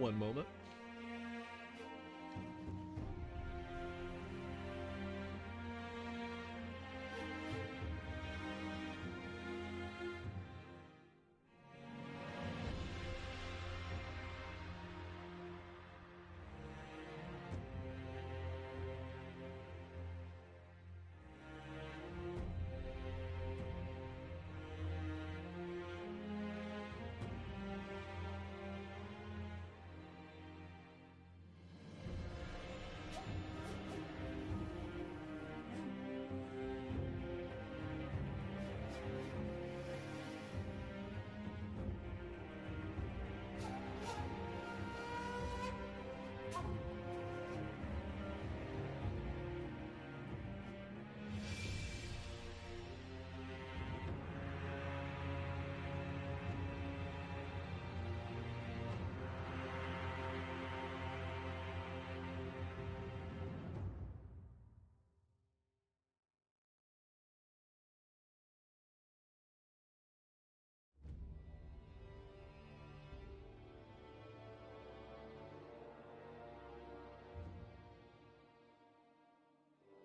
One moment.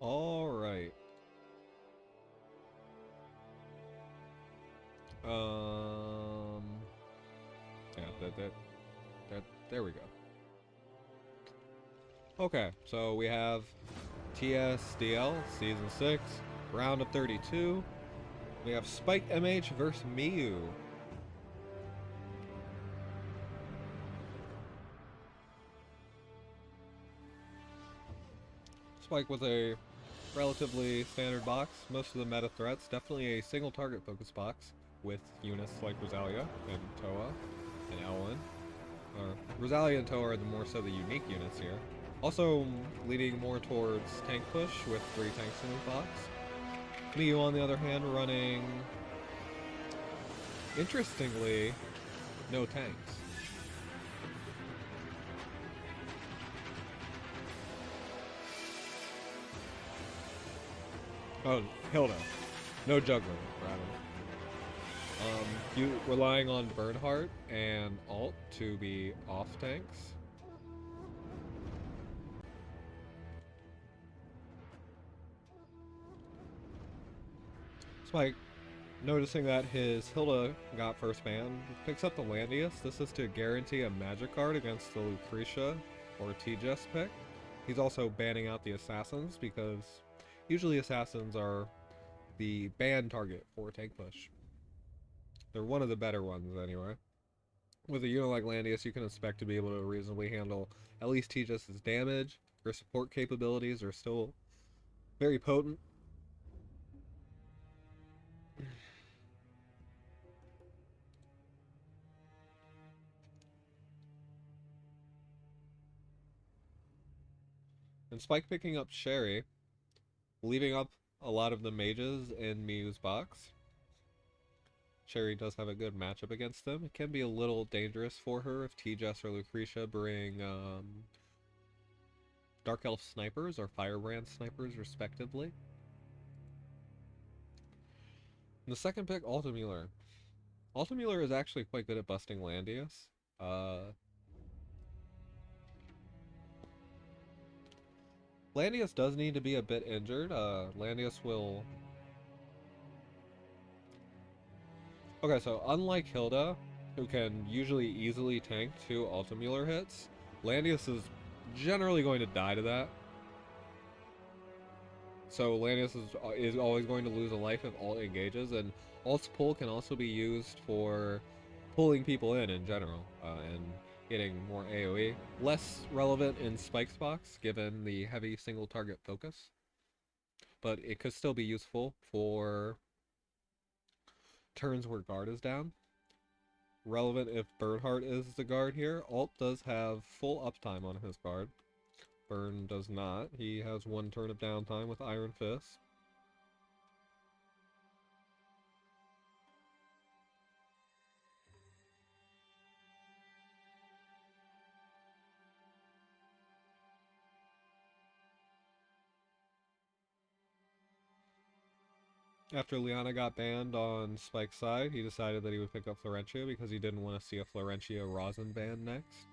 All right. Um. Yeah. There we go. Okay. So we have TsDL Season 6, Round of 32. We have SpykeMH versus Myeu. Spike was a relatively standard box. Most of the meta threats, definitely a single target focus box with units like Rosalia and Toa and Elwyn. Rosalia and Toa are the more so the unique units here. Also leaning more towards tank push with 3 tanks in the box. Myeu, on the other hand, running, interestingly, no tanks. Oh, Hilda. No juggling, rather. You relying on Bernhardt and Alt to be off tanks. Spike, noticing that his Hilda got first ban, picks up the Landius. This is to guarantee a magic card against the Lucretia or TsDL pick. He's also banning out the Assassins because usually Assassins are the ban target for tank push. They're one of the better ones anyway. With a unit like Landius, you can expect to be able to reasonably handle at least TsDL's damage. Her support capabilities are still very potent. And Spike picking up Sherry, leaving up a lot of the mages in Myu's box. Sherry does have a good matchup against them. It can be a little dangerous for her if TsDL or Lucretia bring Dark Elf snipers or Firebrand snipers, respectively. And the second pick, Altamuller. Altamuller is actually quite good at busting Landius. Landius does need to be a bit injured. Landius will... Okay, so unlike Hilda, who can usually easily tank 2 Altamuller hits, Landius is generally going to die to that. So Landius is always going to lose a life if Alt engages, and Alt's pull can also be used for pulling people in general, and getting more AoE. Less relevant in Spike's box, given the heavy single target focus. But it could still be useful for turns where guard is down. Relevant if Bernhardt is the guard here. Alt does have full uptime on his guard. Burn does not. He has 1 turn of downtime with Iron Fist. After Liana got banned on Spike's side, he decided that he would pick up Florentia because he didn't want to see a Florentia Rosin ban next.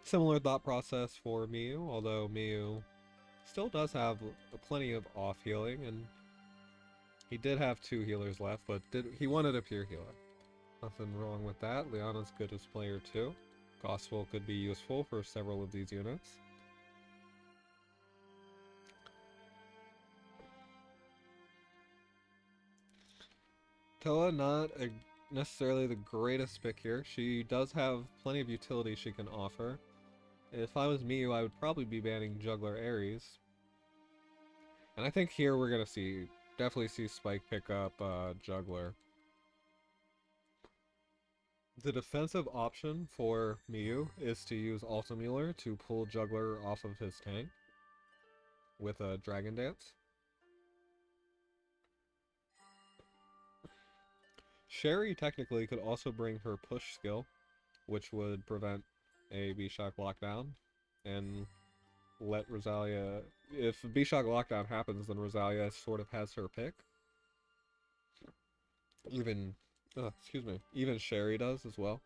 Similar thought process for Myeu, although Myeu still does have plenty of off healing, and he did have 2 healers left, but he wanted a pure healer. Nothing wrong with that. Liana's good as player too. Gospel could be useful for several of these units. Toa, not necessarily the greatest pick here. She does have plenty of utility she can offer. If I was Myeu, I would probably be banning Juggler Ares. And I think here we're gonna definitely see Spike pick up Juggler. The defensive option for Myeu is to use Altamuller to pull Juggler off of his tank with a Dragon Dance. Sherry technically could also bring her push skill, which would prevent a B-Shock lockdown, and let Rosalia... If a B-Shock lockdown happens, then Rosalia sort of has her pick. Even Sherry does as well.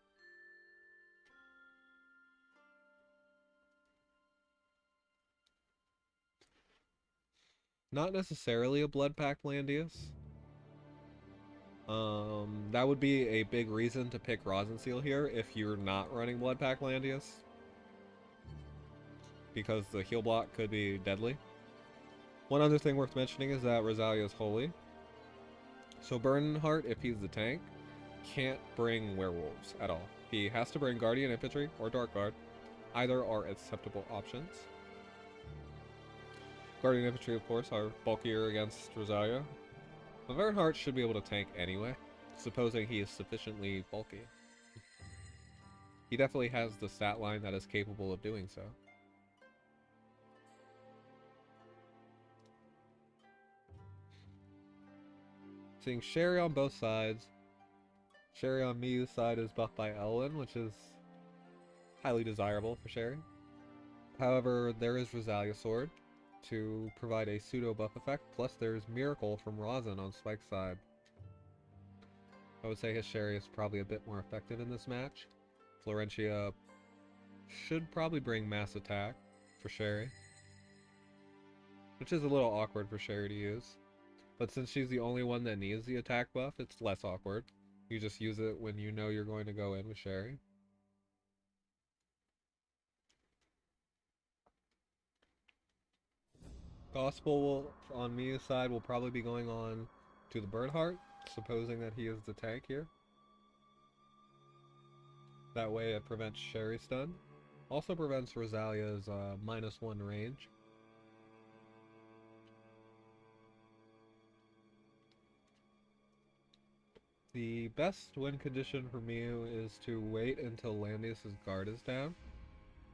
Not necessarily a Blood Pact Landius. That would be a big reason to pick Rosin Seal here if you're not running Blood Pact Landius, because the heal block could be deadly. One other thing worth mentioning is that Rosalia is holy. So Bernhardt, if he's the tank, can't bring werewolves at all. He has to bring Guardian Infantry or Dark Guard. Either are acceptable options. Guardian Infantry, of course, are bulkier against Rosalia. But Bernhardt should be able to tank anyway, supposing he is sufficiently bulky. He definitely has the stat line that is capable of doing so. Seeing Sherry on both sides. Sherry on Myu's side is buffed by Elwyn, which is highly desirable for Sherry. However, there is Rosalia Sword to provide a pseudo buff effect, plus there's Miracle from Rosin on Spike's side. I would say his Sherry is probably a bit more effective in this match. Florentia should probably bring Mass Attack for Sherry, which is a little awkward for Sherry to use. But since she's the only one that needs the attack buff, it's less awkward. You just use it when you know you're going to go in with Sherry. Gospel on Mia's side will probably be going on to the Bernhardt, supposing that he is the tank here. That way it prevents Sherry stun. Also prevents Rosalia's -1 range. The best win condition for Myeu is to wait until Landius' guard is down.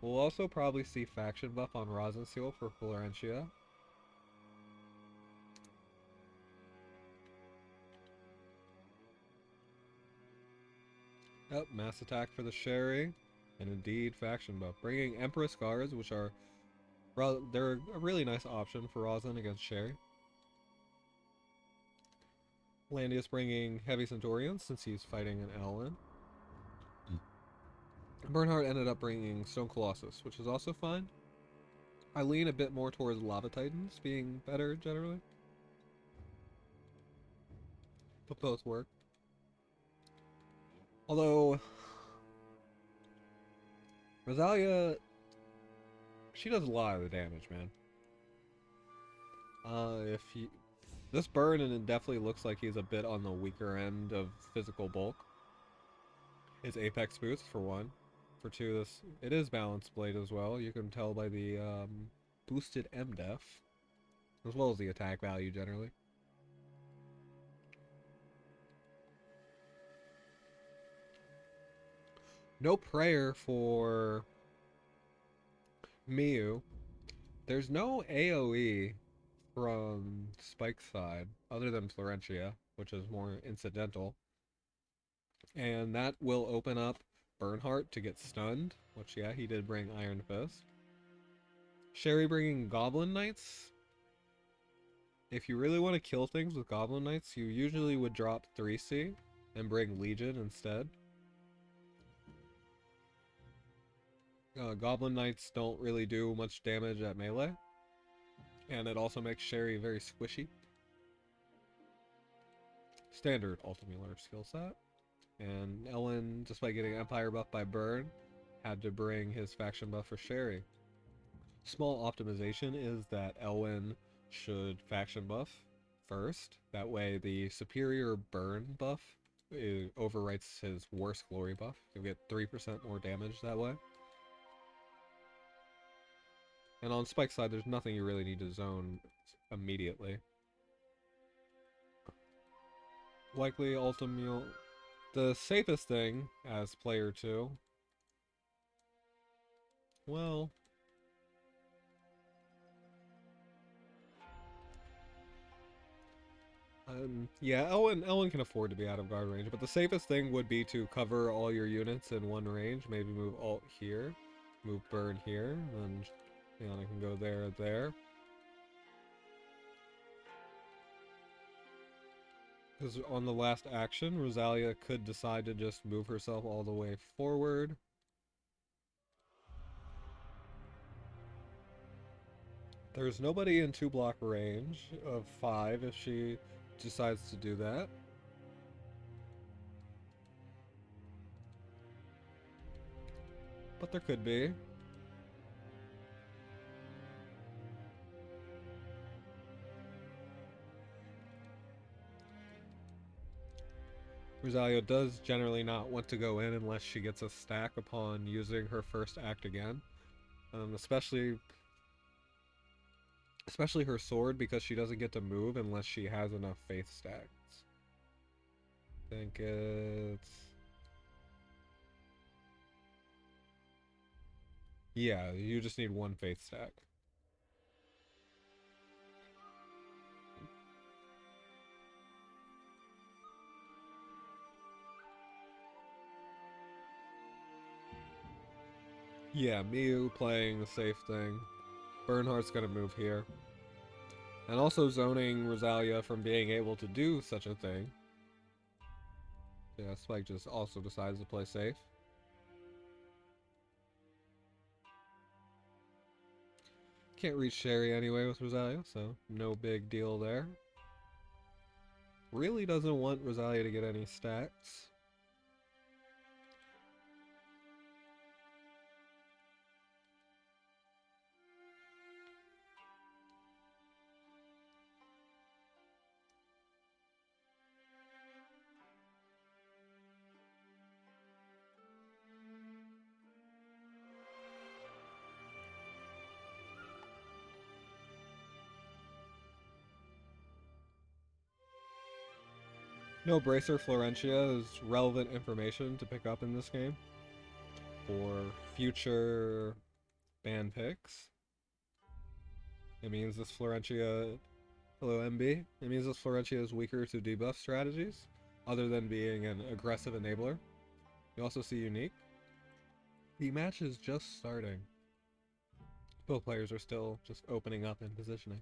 We'll also probably see faction buff on Rosin Seal for Florentia. Yep, Mass Attack for the Sherry, and indeed faction buff. Bringing Empress Guards, which are... they're a really nice option for Rosin against Sherry. Landius bringing Heavy Centurions, since he's fighting an Elwyn. Bernhardt ended up bringing Stone Colossus, which is also fine. I lean a bit more towards Lava Titans being better, generally. But both work. Although... Rosalia... she does a lot of the damage, man. This burn, and it definitely looks like he's a bit on the weaker end of physical bulk. His Apex boost, for one. For two, it is Balanced Blade as well. You can tell by the boosted MDef, as well as the attack value generally. No prayer for Myeu. There's no AoE from Spike's side, other than Florentia, which is more incidental. And that will open up Bernhardt to get stunned, which, yeah, he did bring Iron Fist. Sherry bringing Goblin Knights. If you really want to kill things with Goblin Knights, you usually would drop 3C and bring Legion instead. Goblin Knights don't really do much damage at melee, and it also makes Sherry very squishy. Standard Ultimular skill set. And Ellen, despite getting Empire buff by Burn, had to bring his faction buff for Sherry. Small optimization is that Elwyn should faction buff first. That way the superior burn buff overwrites his worst glory buff. You'll get 3% more damage that way. And on Spike's side, there's nothing you really need to zone immediately. Likely ultimate. The safest thing as player 2, well, yeah, Ellen can afford to be out of guard range, but the safest thing would be to cover all your units in one range. Maybe move Alt here, move Burn here, and Liana can go there. Because on the last action, Rosalia could decide to just move herself all the way forward. There's nobody in 2-block range of 5 if she decides to do that. But there could be. Rosalia does generally not want to go in unless she gets a stack upon using her first act again. Especially her sword, because she doesn't get to move unless she has enough faith stacks. I think it's... yeah, you just need 1 faith stack. Yeah, Myeu playing the safe thing. Bernhardt's gonna move here. And also zoning Rosalia from being able to do such a thing. Yeah, Spike just also decides to play safe. Can't reach Sherry anyway with Rosalia, so no big deal there. Really doesn't want Rosalia to get any stacks. No Bracer Florentia is relevant information to pick up in this game for future ban picks. It means this Florentia... hello, MB. It means this Florentia is weaker to debuff strategies, other than being an aggressive enabler. You also see Unique. The match is just starting. Both players are still just opening up and positioning.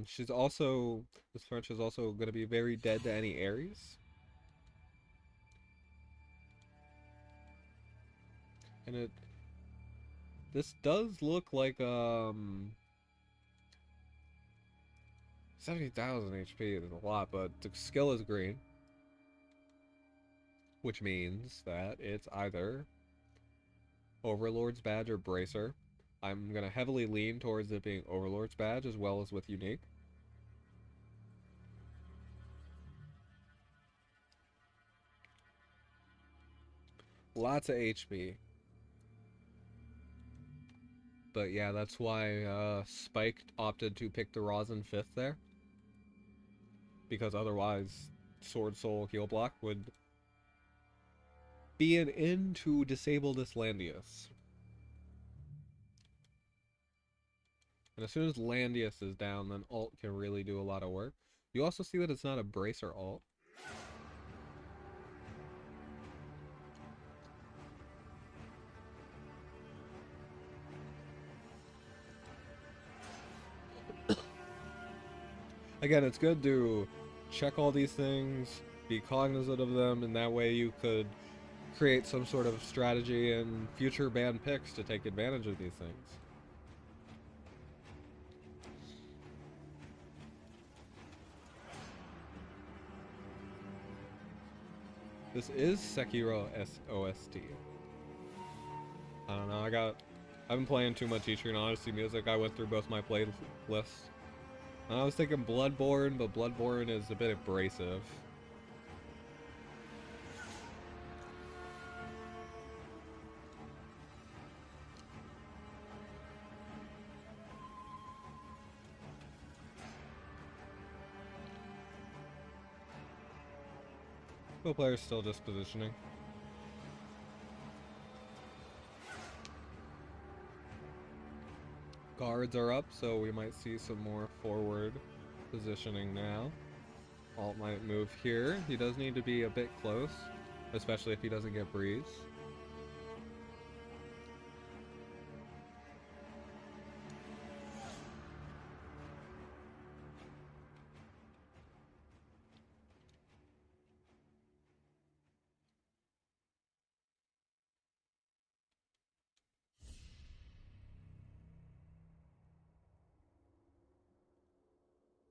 She's also... this Florentia is also going to be very dead to any Ares. And this does look like 70,000 HP is a lot, but the skill is green, which means that it's either Overlord's Badge or Bracer. I'm gonna heavily lean towards it being Overlord's Badge as well as with Unique. Lots of HP. But yeah, that's why Spike opted to pick the Rosin 5th there. Because otherwise, Sword Soul Heal Block would be an in to disable this Landius. And as soon as Landius is down, then Alt can really do a lot of work. You also see that it's not a Bracer Alt. Again, it's good to check all these things, be cognizant of them, and that way you could create some sort of strategy in future ban picks to take advantage of these things. This is Sekiro OST. I don't know, I've been playing too much Eastern Odyssey music. I went through both my playlists. I was thinking Bloodborne, but Bloodborne is a bit abrasive. The player's still just positioning. Guards are up, so we might see some more forward positioning now. Alt might move here. He does need to be a bit close, especially if he doesn't get breeze.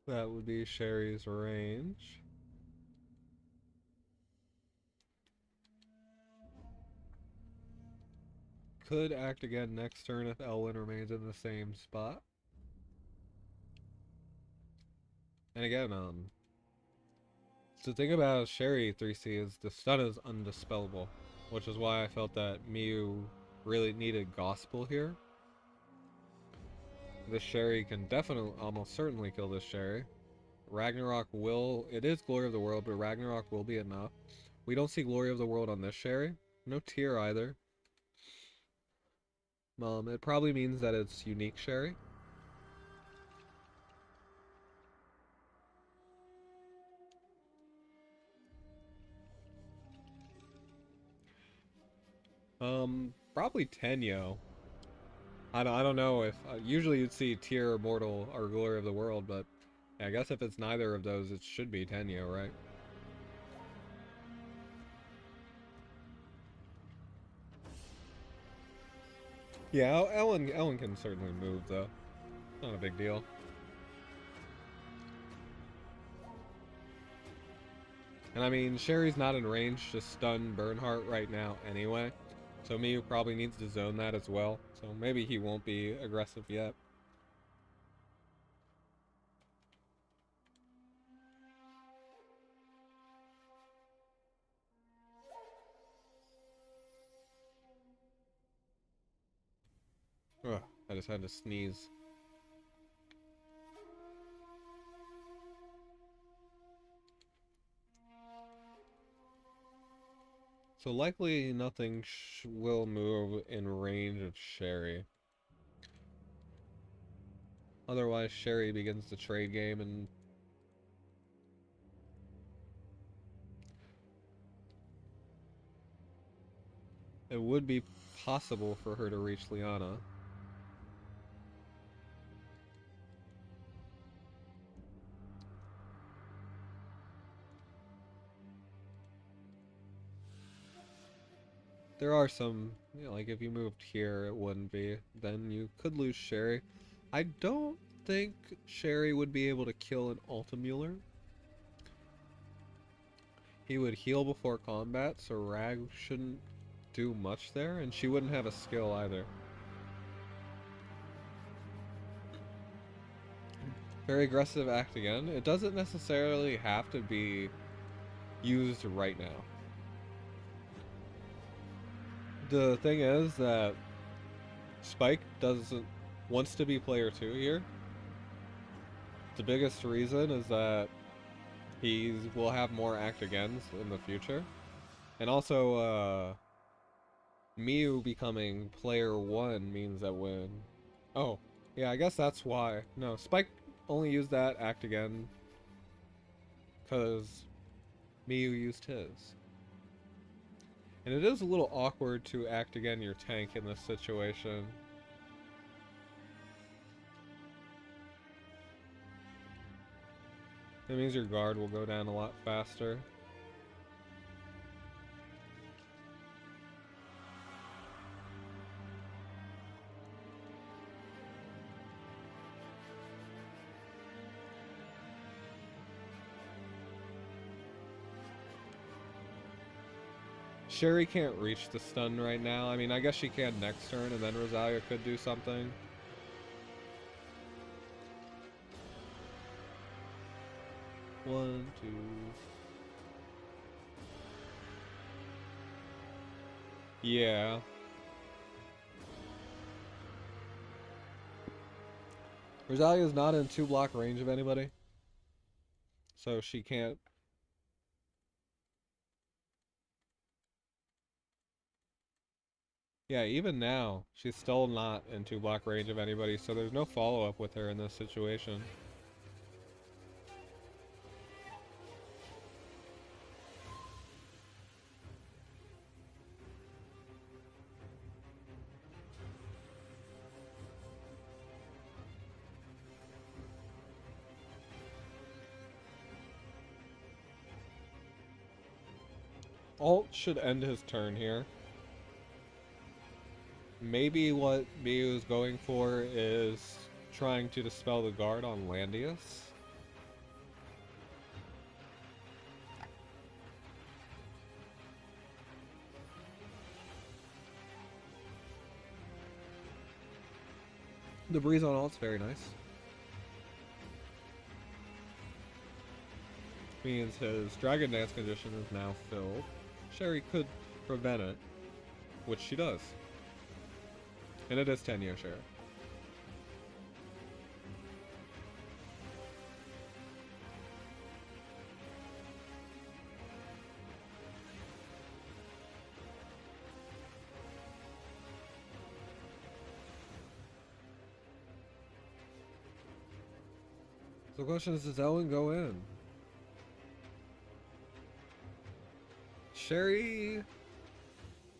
That would be Sherry's range. Could act again next turn if Elwyn remains in the same spot. And again, the thing about Sherry 3C is the stun is undispellable, which is why I felt that Myeu really needed Gospel here. This Sherry can definitely, almost certainly kill this Sherry. Ragnarok will, it is Glory of the World, but Ragnarok will be enough. We don't see Glory of the World on this Sherry. No tier either. It probably means that it's unique Sherry. Probably Tenyo. I don't know if usually you'd see tier or mortal or Glory of the World, but yeah, I guess if it's neither of those, it should be Tenyo, right? Yeah, Ellen can certainly move though. Not a big deal. And I mean, Sherry's not in range to stun Bernhardt right now anyway, so Myeu probably needs to zone that as well. So maybe he won't be aggressive yet. Ugh, I just had to sneeze. So likely nothing will move in range of Sherry. Otherwise, Sherry begins the trade game and it would be possible for her to reach Liana. There are some, you know, like if you moved here, it wouldn't be. Then you could lose Sherry. I don't think Sherry would be able to kill an Altamuller. He would heal before combat, so Rag shouldn't do much there, and she wouldn't have a skill either. Very aggressive act again. It doesn't necessarily have to be used right now. The thing is that Spike wants to be player 2 here. The biggest reason is that he will have more act agains in the future. And also, Myeu becoming player 1 means that when... Oh, yeah, I guess that's why. No, Spike only used that act again because Myeu used his. And it is a little awkward to act again your tank in this situation. That means your guard will go down a lot faster. Sherry can't reach the stun right now. I mean, I guess she can next turn, and then Rosalia could do something. One, two. Yeah. Rosalia's not in 2-block range of anybody, so she can't. Yeah, even now, she's still not in 2-block range of anybody, so there's no follow-up with her in this situation. Alt should end his turn here. Maybe what Myeu is going for is trying to dispel the guard on Landius. The breeze on alt's very nice. Means his Dragon Dance condition is now filled. Sherry could prevent it, which she does. And it is 10-year Sherry. So the question is, does Ellen go in? Sherry...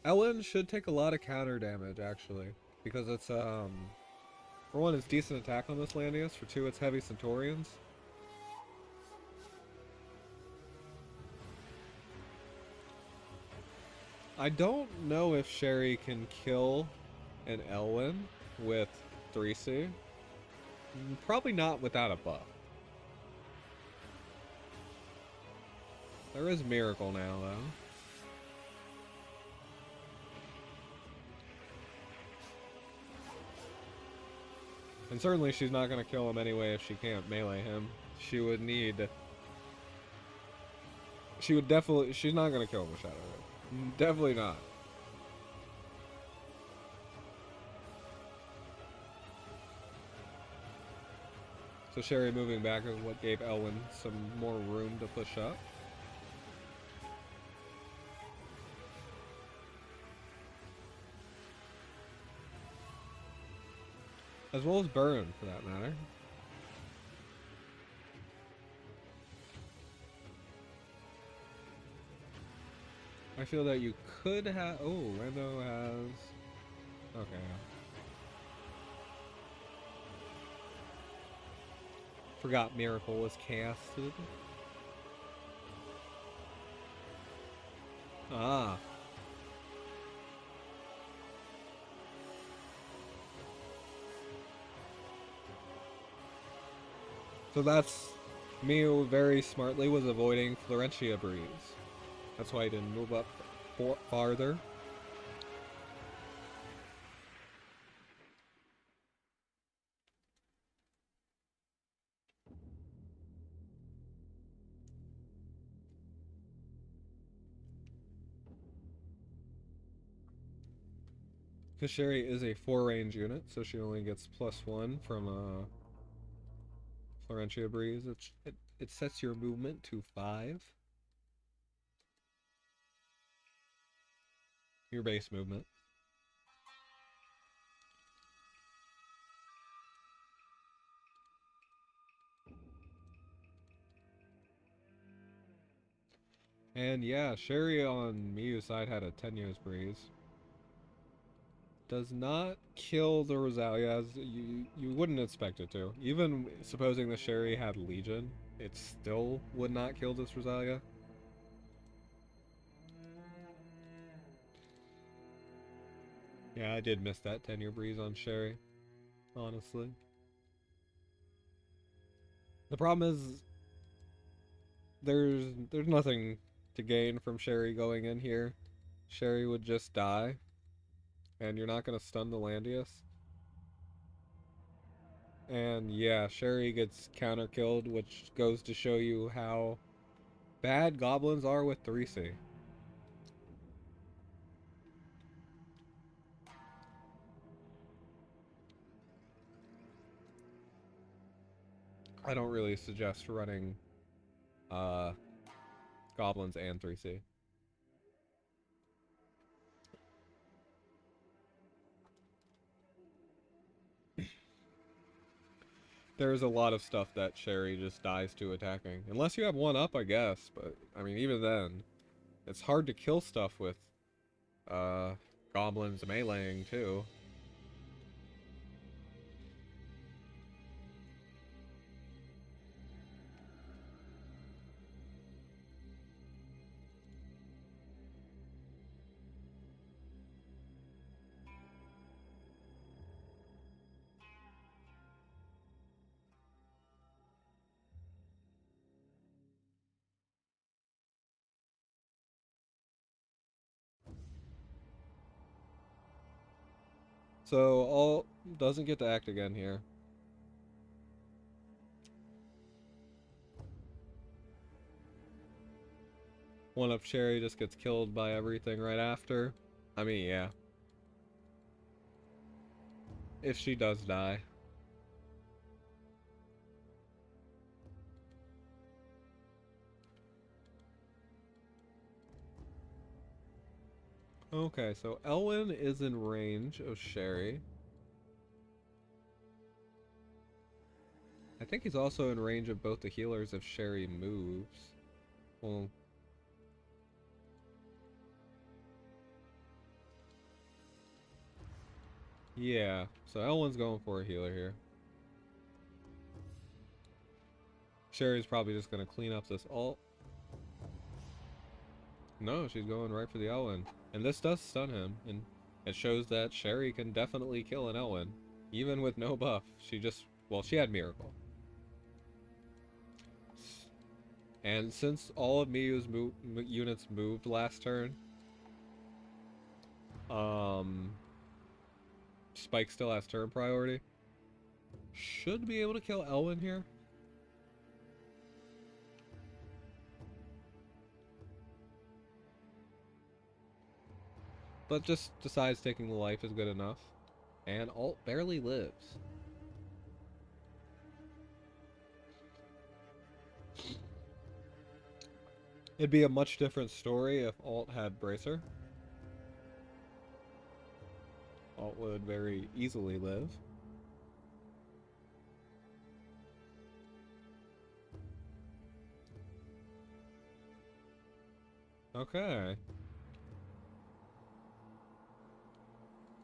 Ellen should take a lot of counter damage, actually. Because it's, for one, it's decent attack on this Landius. For two, it's heavy Centaurians. I don't know if Sherry can kill an Elwyn with 3C. Probably not without a buff. There is Miracle now, though. And certainly she's not going to kill him anyway if she can't melee him. She would need... She would definitely... She's not going to kill him with Shadow Ray. Definitely not. So Sherry moving back is what gave Elwyn some more room to push up. As well as Burn, for that matter. I feel that you could have... Oh, Rando has... Okay. Forgot Miracle was casted. Ah. So that's... Myeu very smartly was avoiding Florentia Breeze. That's why he didn't move up farther. Because Sherry is a 4-range unit, so she only gets +1 from Florentia Breeze. It sets your movement to 5. Your base movement. And yeah, Sherry on Myu's side had a 10 years breeze. Does not kill the Rosalia as you wouldn't expect it to. Even supposing the Sherry had Legion, it still would not kill this Rosalia. Yeah, I did miss that 10-year breeze on Sherry, honestly. The problem is there's nothing to gain from Sherry going in here. Sherry would just die, and you're not gonna stun the Landius. And yeah, Sherry gets counter killed, which goes to show you how bad goblins are with 3C. I don't really suggest running uh, goblins and 3C. There's a lot of stuff that Sherry just dies to attacking. Unless you have one up, I guess. But, I mean, even then, it's hard to kill stuff with uh, goblins meleeing, too. So, all doesn't get to act again here. One up Sherry just gets killed by everything right after. I mean, yeah. If she does die. Okay, so Elwyn is in range of Sherry. I think he's also in range of both the healers if Sherry moves. Well, yeah. So Elwyn's going for a healer here. Sherry's probably just going to clean up this ult. No, she's going right for the Elwyn. And this does stun him, and it shows that Sherry can definitely kill an Elwyn. Even with no buff. She just, well, she had Miracle. And since all of Myu's units moved last turn, Spike still has turn priority. Should be able to kill Elwyn here. But just decides taking the life is good enough. And Alt barely lives. It'd be a much different story if Alt had Bracer. Alt would very easily live. Okay.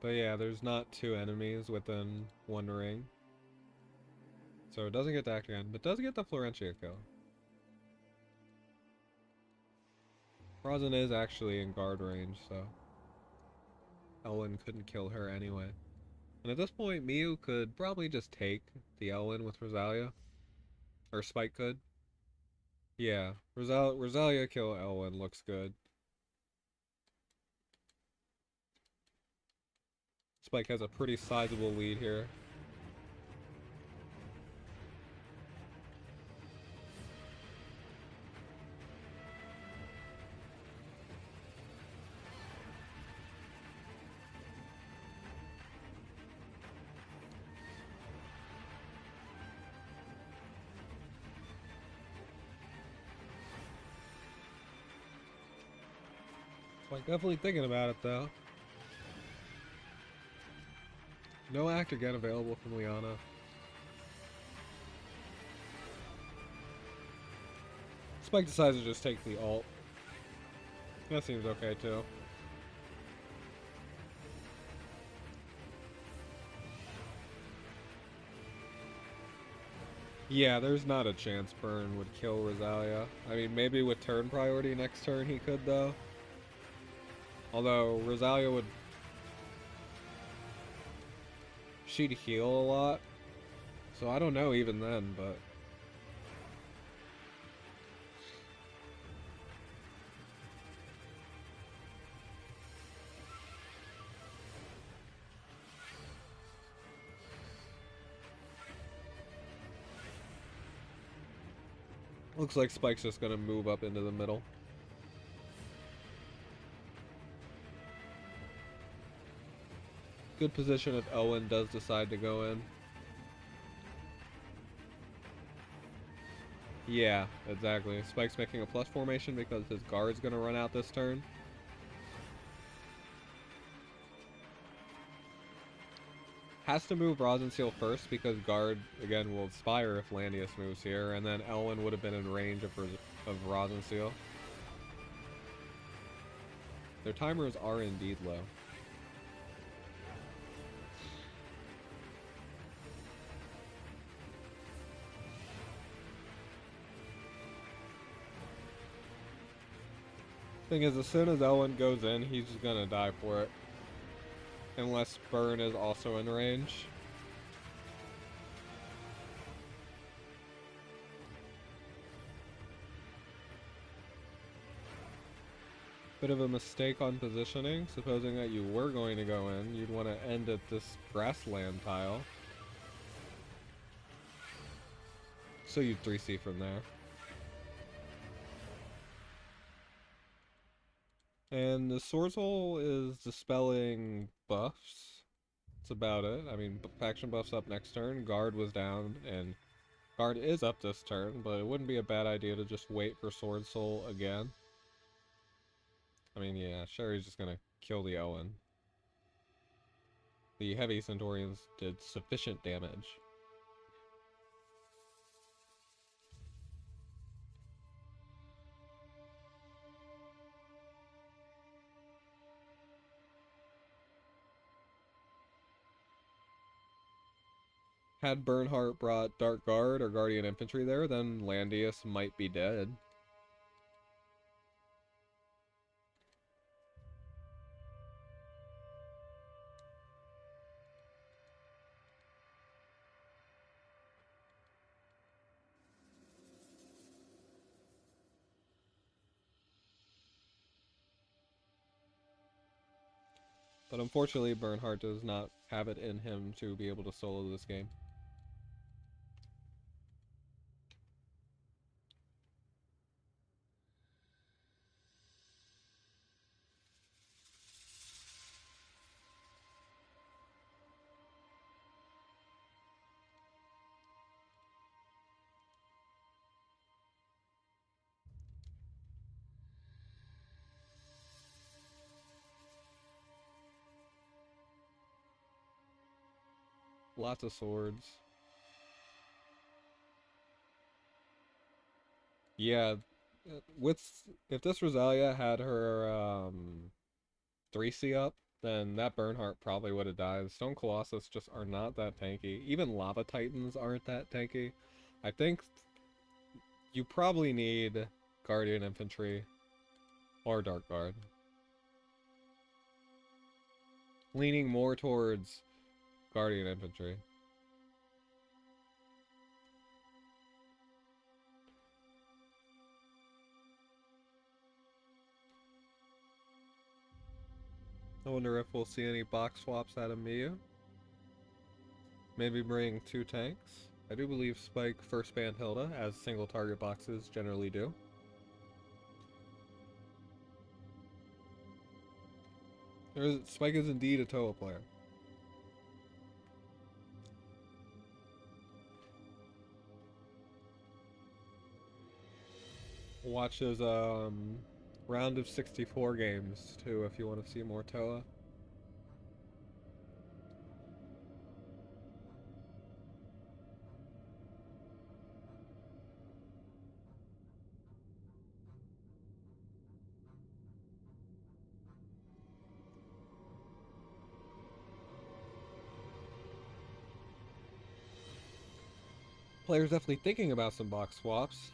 But yeah, there's not two enemies within one ring. So it doesn't get to act again, but does get the Florentia kill. Rosin is actually in guard range, so Elwyn couldn't kill her anyway. And at this point, Myeu could probably just take the Elwyn with Rosalia. Or Spike could. Yeah, Rosalia kill Elwyn looks good. Spike has a pretty sizable lead here. Spike definitely thinking about it though. No act again available from Liana. Spike decides to just take the ult. That seems okay too. Yeah, there's not a chance Burn would kill Rosalia. I mean, maybe with turn priority next turn he could though. Although Rosalia would... she'd heal a lot. So I don't know even then, but... Looks like Spike's just gonna move up into the middle. Good position if Elwyn does decide to go in. Yeah, exactly. Spike's making a plus formation because his guard's gonna run out this turn. Has to move Rosenseal first because guard, again, will expire if Landius moves here, and then Elwyn would have been in range of Rosenseal. Their timers are indeed low. Thing is, as soon as Elwyn goes in, he's just gonna die for it. Unless Burn is also in range. Bit of a mistake on positioning. Supposing that you were going to go in, you'd want to end at this grassland tile. So you'd 3C from there. And the Swords Hole is dispelling buffs. That's about it. I mean, faction buffs up next turn. Guard was down, and Guard is up this turn, but it wouldn't be a bad idea to just wait for Sword Soul again. I mean, yeah, Sherry's just gonna kill the Owen. The heavy Centaurians did sufficient damage. Had Bernhardt brought Dark Guard or Guardian Infantry there, then Landius might be dead. But unfortunately, Bernhardt does not have it in him to be able to solo this game. Lots of swords. Yeah, if this Rosalia had her 3C up, then that Bernhardt probably would have died. Stone Colossus just are not that tanky. Even Lava Titans aren't that tanky. I think you probably need Guardian Infantry or Dark Guard. Leaning more towards Guardian Infantry. I wonder if we'll see any box swaps out of Myeu. Maybe bring 2 tanks. I do believe Spike first banned Hilda, as single target boxes generally do. Spike is indeed a Toa player. Watch his round of 64 games too if you want to see more Toa. Players definitely thinking about some box swaps.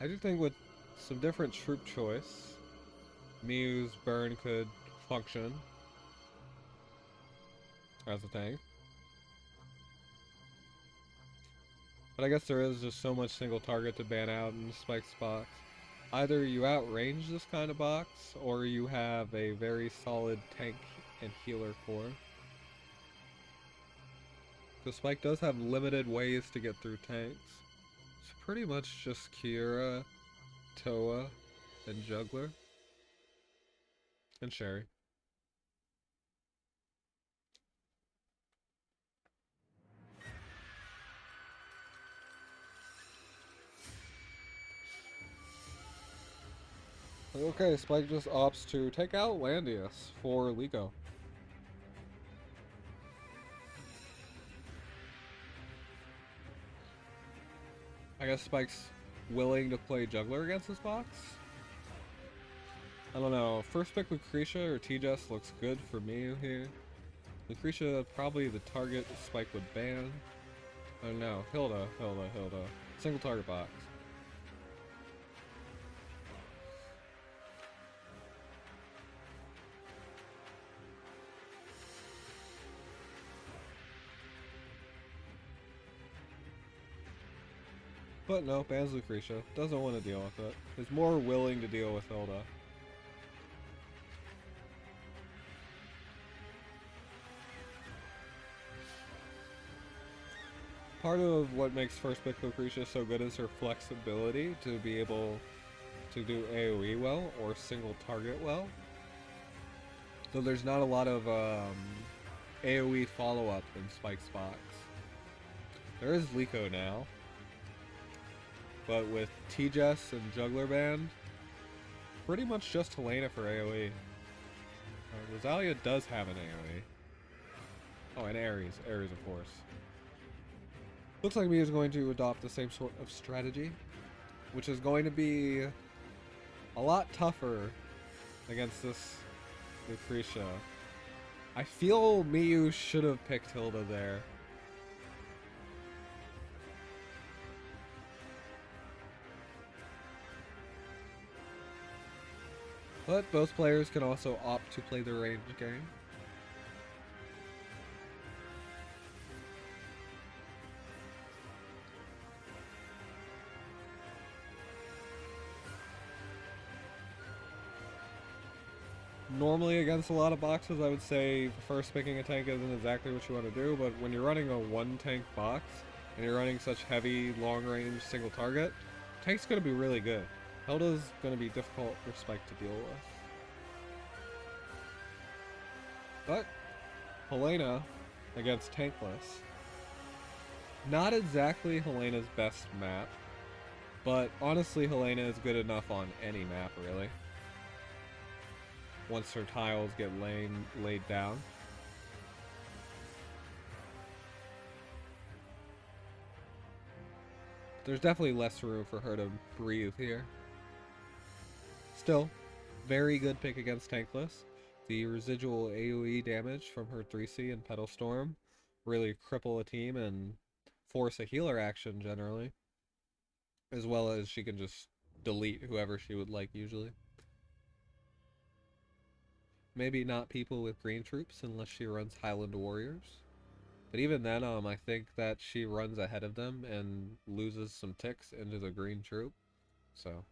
I do think with some different troop choice, Myu's Burn could function as a tank. But I guess there is just so much single target to ban out in Spike's box. Either you outrange this kind of box, or you have a very solid tank and healer core. Because Spike does have limited ways to get through tanks. pretty much just Kira, Toa, and Juggler, and Sherry. Okay, Spike just opts to take out Landius for Liko. I guess Spike's willing to play Juggler against this box? I don't know. First pick Lucretia or TsDL looks good for me here. Lucretia, probably the target Spike would ban. Oh no, Hilda. Single target box. But no, bans Lucretia. Doesn't want to deal with it. Is more willing to deal with Hilda. Part of what makes first pick Lucretia so good is her flexibility to be able to do AoE well or single target well. So there's not a lot of AoE follow-up in Spike's box. There is Liko now. But with TsDL and Juggler banned, pretty much just Helena for AoE. Rosalia does have an AoE. Oh, and Ares. Ares, of course. Looks like Myeu is going to adopt the same sort of strategy, which is going to be a lot tougher against this Lucretia. I feel Myeu should have picked Hilda there. But both players can also opt to play the range game. Normally against a lot of boxes, I would say first picking a tank isn't exactly what you want to do, but when you're running a one tank box and you're running such heavy, long range, single target, tank's going to be really good. Hilda's going to be difficult for Spike to deal with. But Helena against Tankless. Not exactly Helena's best map, but honestly Helena is good enough on any map, really. Once her tiles get laid down. There's definitely less room for her to breathe here. Still, very good pick against Tankless. The residual AoE damage from her 3C and Petal Storm really cripple a team and force a healer action generally. As well as she can just delete whoever she would like usually. Maybe not people with green troops unless she runs Highland Warriors. But even then, I think that she runs ahead of them and loses some ticks into the green troop. So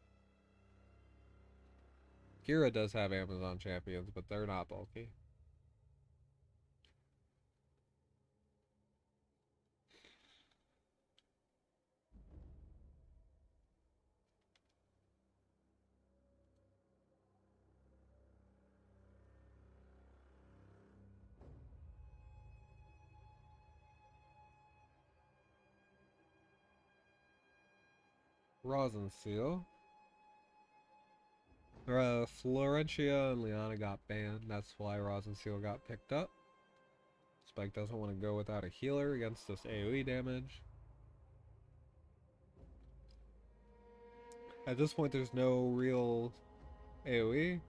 Kira does have Amazon champions, but they're not bulky. Rosin Seal. Florentia and Liana got banned. That's why Rosin Seal got picked up. Spike doesn't want to go without a healer against this AoE damage. At this point, there's no real AoE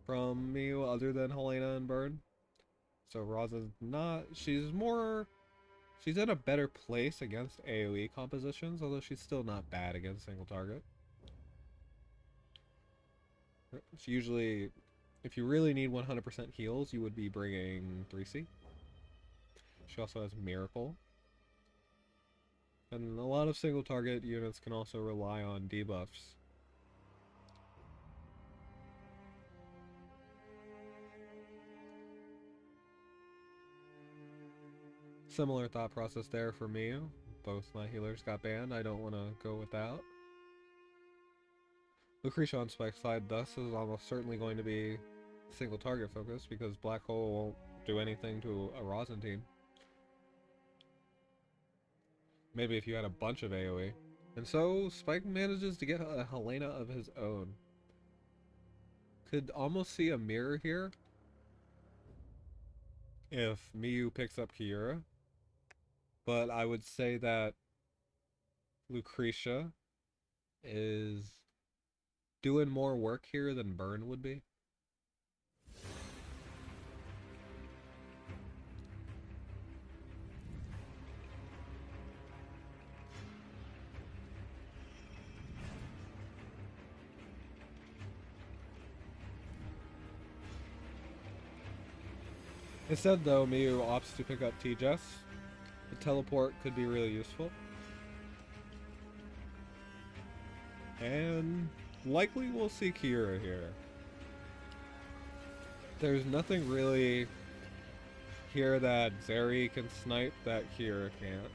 from Myeu other than Helena and Burn. So Rosin's not... She's in a better place against AoE compositions, although she's still not bad against single target. She usually... If you really need 100% heals, you would be bringing 3C. She also has Miracle. And a lot of single target units can also rely on debuffs. Similar thought process there for Myeu. both my healers got banned. I don't want to go without. Lucretia on Spike's side thus is almost certainly going to be single target focus because Black Hole won't do anything to a Rosin team. Maybe if you had a bunch of AoE. And so Spike manages to get a Helena of his own. Could almost see a mirror here if Myeu picks up Kiura. But I would say that Lucretia is doing more work here than Burn would be. Instead though, Myeu opts to pick up TsDL. The teleport could be really useful. And likely we'll see Kiura here. There's nothing really here that Zeri can snipe that Kiura can't.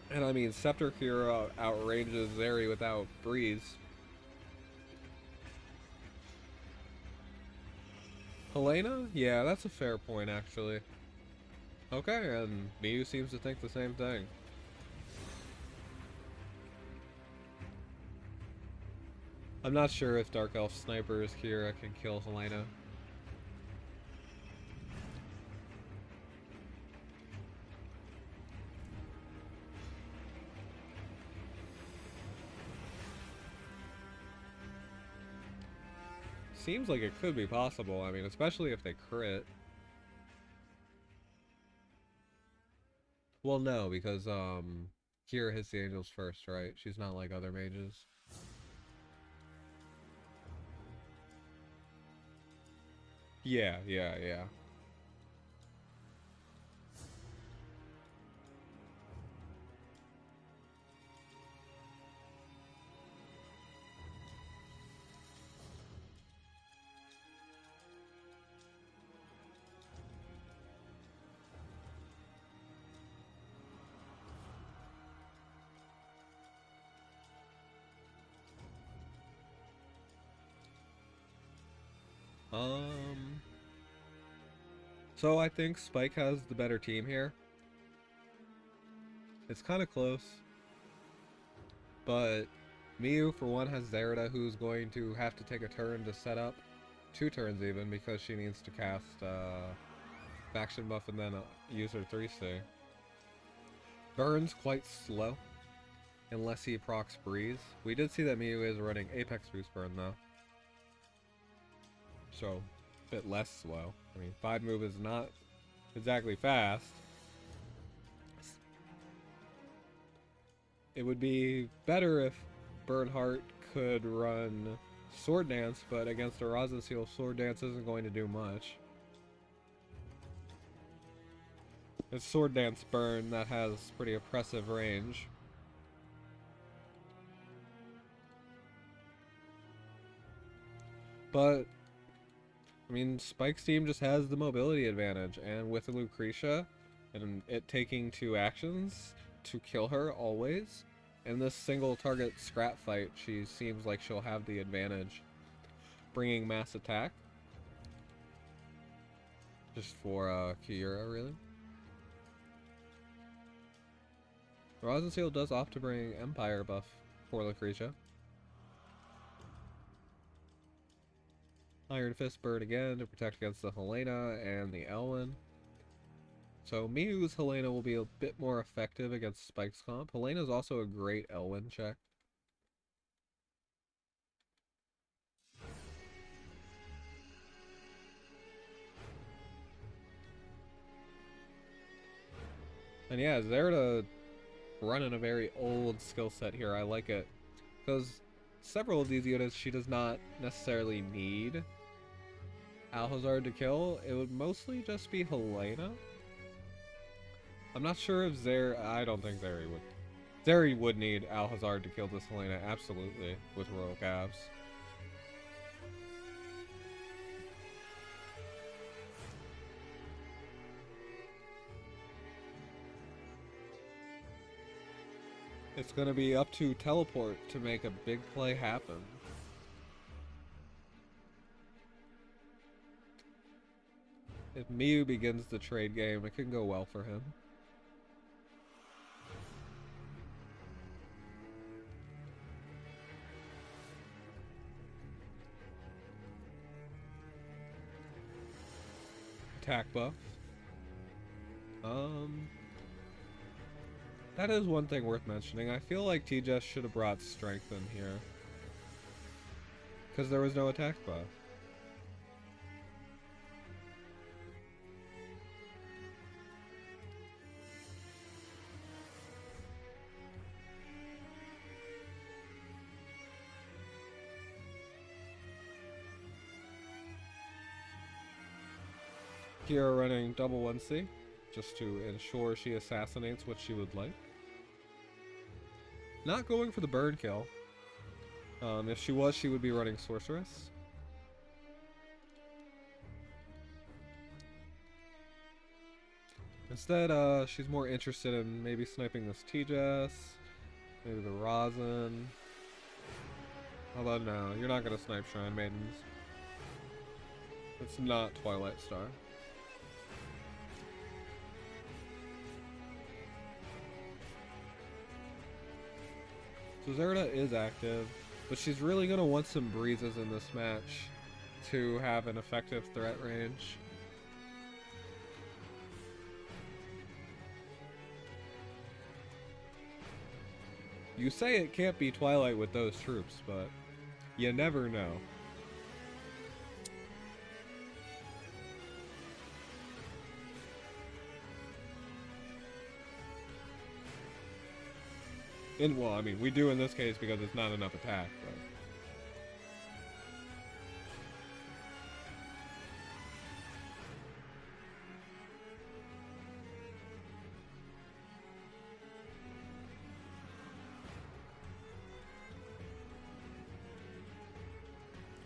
And I mean, Scepter Kiura outranges Zeri without Breeze. Helena? Yeah, that's a fair point, actually. Okay, and Myeu seems to think the same thing. I'm not sure if Dark Elf snipers here can kill Helena. Seems like it could be possible, I mean, especially if they crit. Well, no, because, Kira hits the angels first, right? She's not like other mages. Yeah. So I think Spike has the better team here. It's kind of close. But Myeu, for one, has Zerida, who's going to have to take a turn to set up. 2 turns even, because she needs to cast Faction Buff and then use her 3C. Burn's quite slow, unless he procs Breeze. We did see that Myeu is running Apex Boost Burn, though. So, a bit less slow. I mean, 5 move is not exactly fast. It would be better if Bernhardt could run Sword Dance, but against a Rosin Seal, Sword Dance isn't going to do much. It's Sword Dance Burn that has pretty oppressive range. But I mean, Spike's team just has the mobility advantage, and with Lucretia, and it taking 2 actions to kill her always, in this single target scrap fight, she seems like she'll have the advantage, bringing mass attack. Just for Kiura, really. Rosin Seal does opt to bring Empire buff for Lucretia. Iron Fist Bird again to protect against the Helena and the Elwyn. So Myu's Helena will be a bit more effective against Spike's comp. Helena's also a great Elwyn check. And yeah, Zerida running a very old skill set here. I like it. Because several of these units she does not necessarily need Alhazard to kill. It would mostly just be Helena. I'm not sure if I don't think Zeri would. Zeri would need Alhazard to kill this Helena, absolutely, with Royal Cavs. It's gonna be up to Teleport to make a big play happen. If Myeu begins the trade game, it can go well for him. Attack buff. That is one thing worth mentioning. I feel like TsDL should have brought strength in here, because there was no attack buff. Kira running double 1C, just to ensure she assassinates what she would like. Not going for the burn kill. If she was, she would be running Sorceress. Instead, she's more interested in maybe sniping this TsDL, maybe the Rosin. Although no, you're not gonna snipe Shrine Maidens. It's not Twilight Star. So Zerda is active, but she's really going to want some breezes in this match to have an effective threat range. You say it can't be Twilight with those troops, but you never know. Well, I mean, we do in this case because it's not enough attack, but...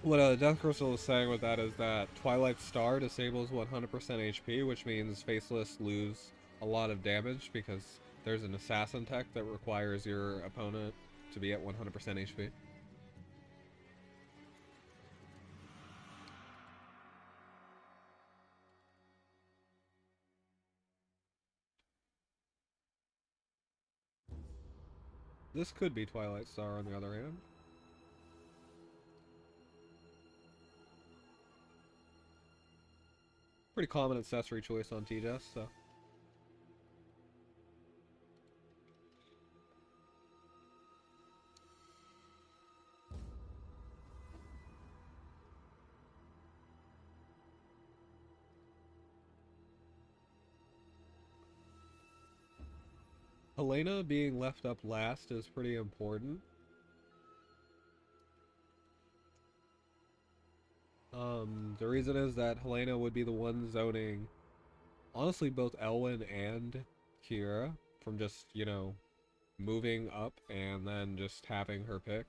What Death Crystal is saying with that is that Twilight Star disables 100% HP, which means Faceless lose a lot of damage because there's an assassin tech that requires your opponent to be at 100% HP. This could be Twilight Star on the other hand. Pretty common accessory choice on TsDL, so... Helena being left up last is pretty important. The reason is that Helena would be the one zoning, honestly, both Elwyn and Kira from just, you know, moving up and then just having her pick.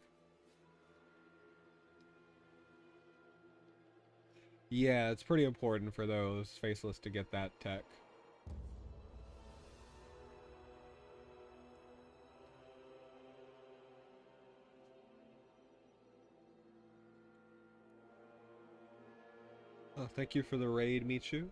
Yeah, it's pretty important for those Faceless to get that tech. Oh, thank you for the raid, Michu.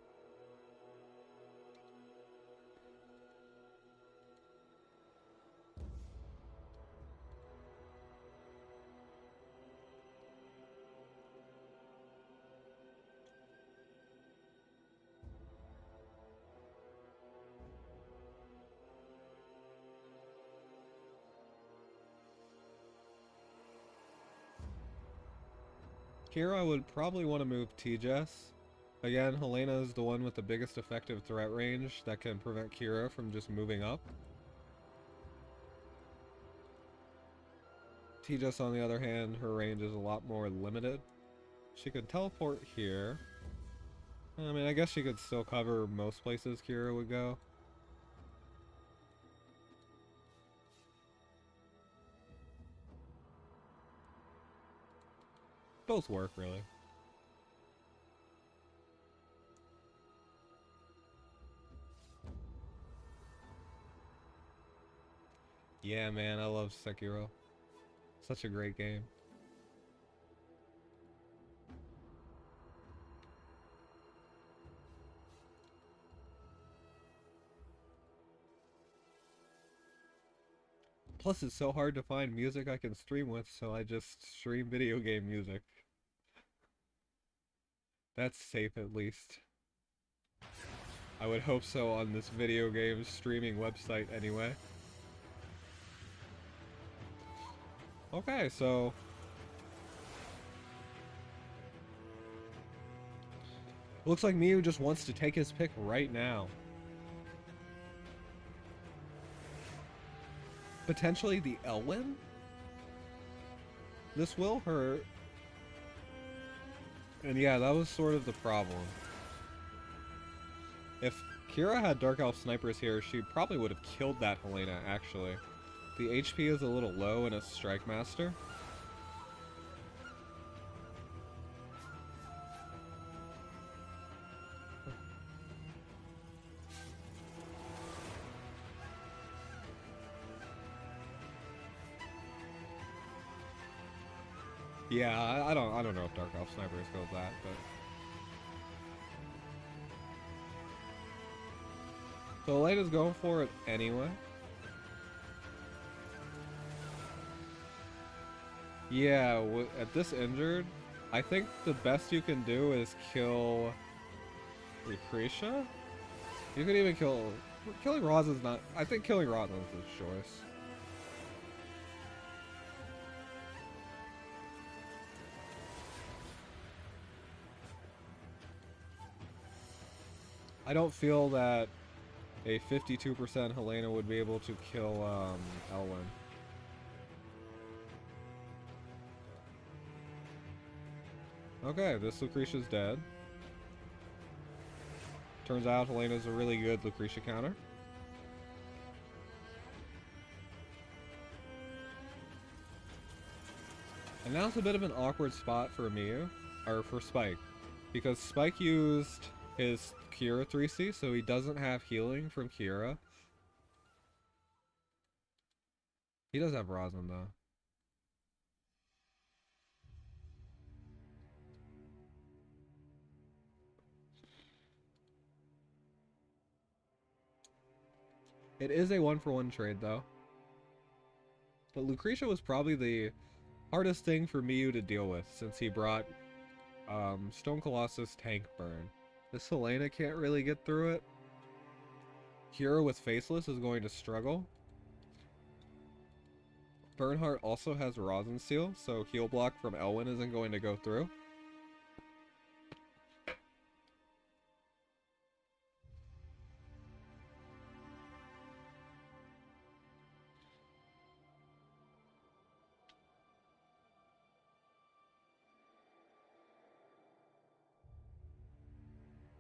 Kira would probably want to move TsDL. Again, Helena is the one with the biggest effective threat range that can prevent Kira from just moving up. TsDL, on the other hand, her range is a lot more limited. She could teleport here. I mean, I guess she could still cover most places Kira would go. Both work, really. Yeah, man, I love Sekiro. Such a great game. Plus, it's so hard to find music I can stream with, so I just stream video game music. That's safe at least. I would hope so on this video game streaming website anyway. Okay, so... looks like Myeu just wants to take his pick right now. Potentially the Elwyn? This will hurt. And yeah, that was sort of the problem. If Kira had Dark Elf snipers here, she probably would have killed that Helena, actually. The HP is a little low in a Strike Master. Yeah, I don't know if Dark Elf snipers killed that, but... so Elena's going for it anyway. Yeah, at this injured, I think the best you can do is kill Lucretia? You could even kill... killing Rosin's not... I think killing Rosin's his choice. I don't feel that a 52% Helena would be able to kill Elwyn. Okay, this Lucretia's dead. Turns out Helena's a really good Lucretia counter. And now it's a bit of an awkward spot for Myeu, or for Spike, because Spike used his Kira 3C, so he doesn't have healing from Kira. He does have Rosin though. It is a 1-for-1 trade though. But Lucretia was probably the hardest thing for Myeu to deal with, since he brought Stone Colossus Tank Burn. This Helena can't really get through it. Kira with Faceless is going to struggle. Bernhardt also has Rosin Seal, so heal block from Elwyn isn't going to go through.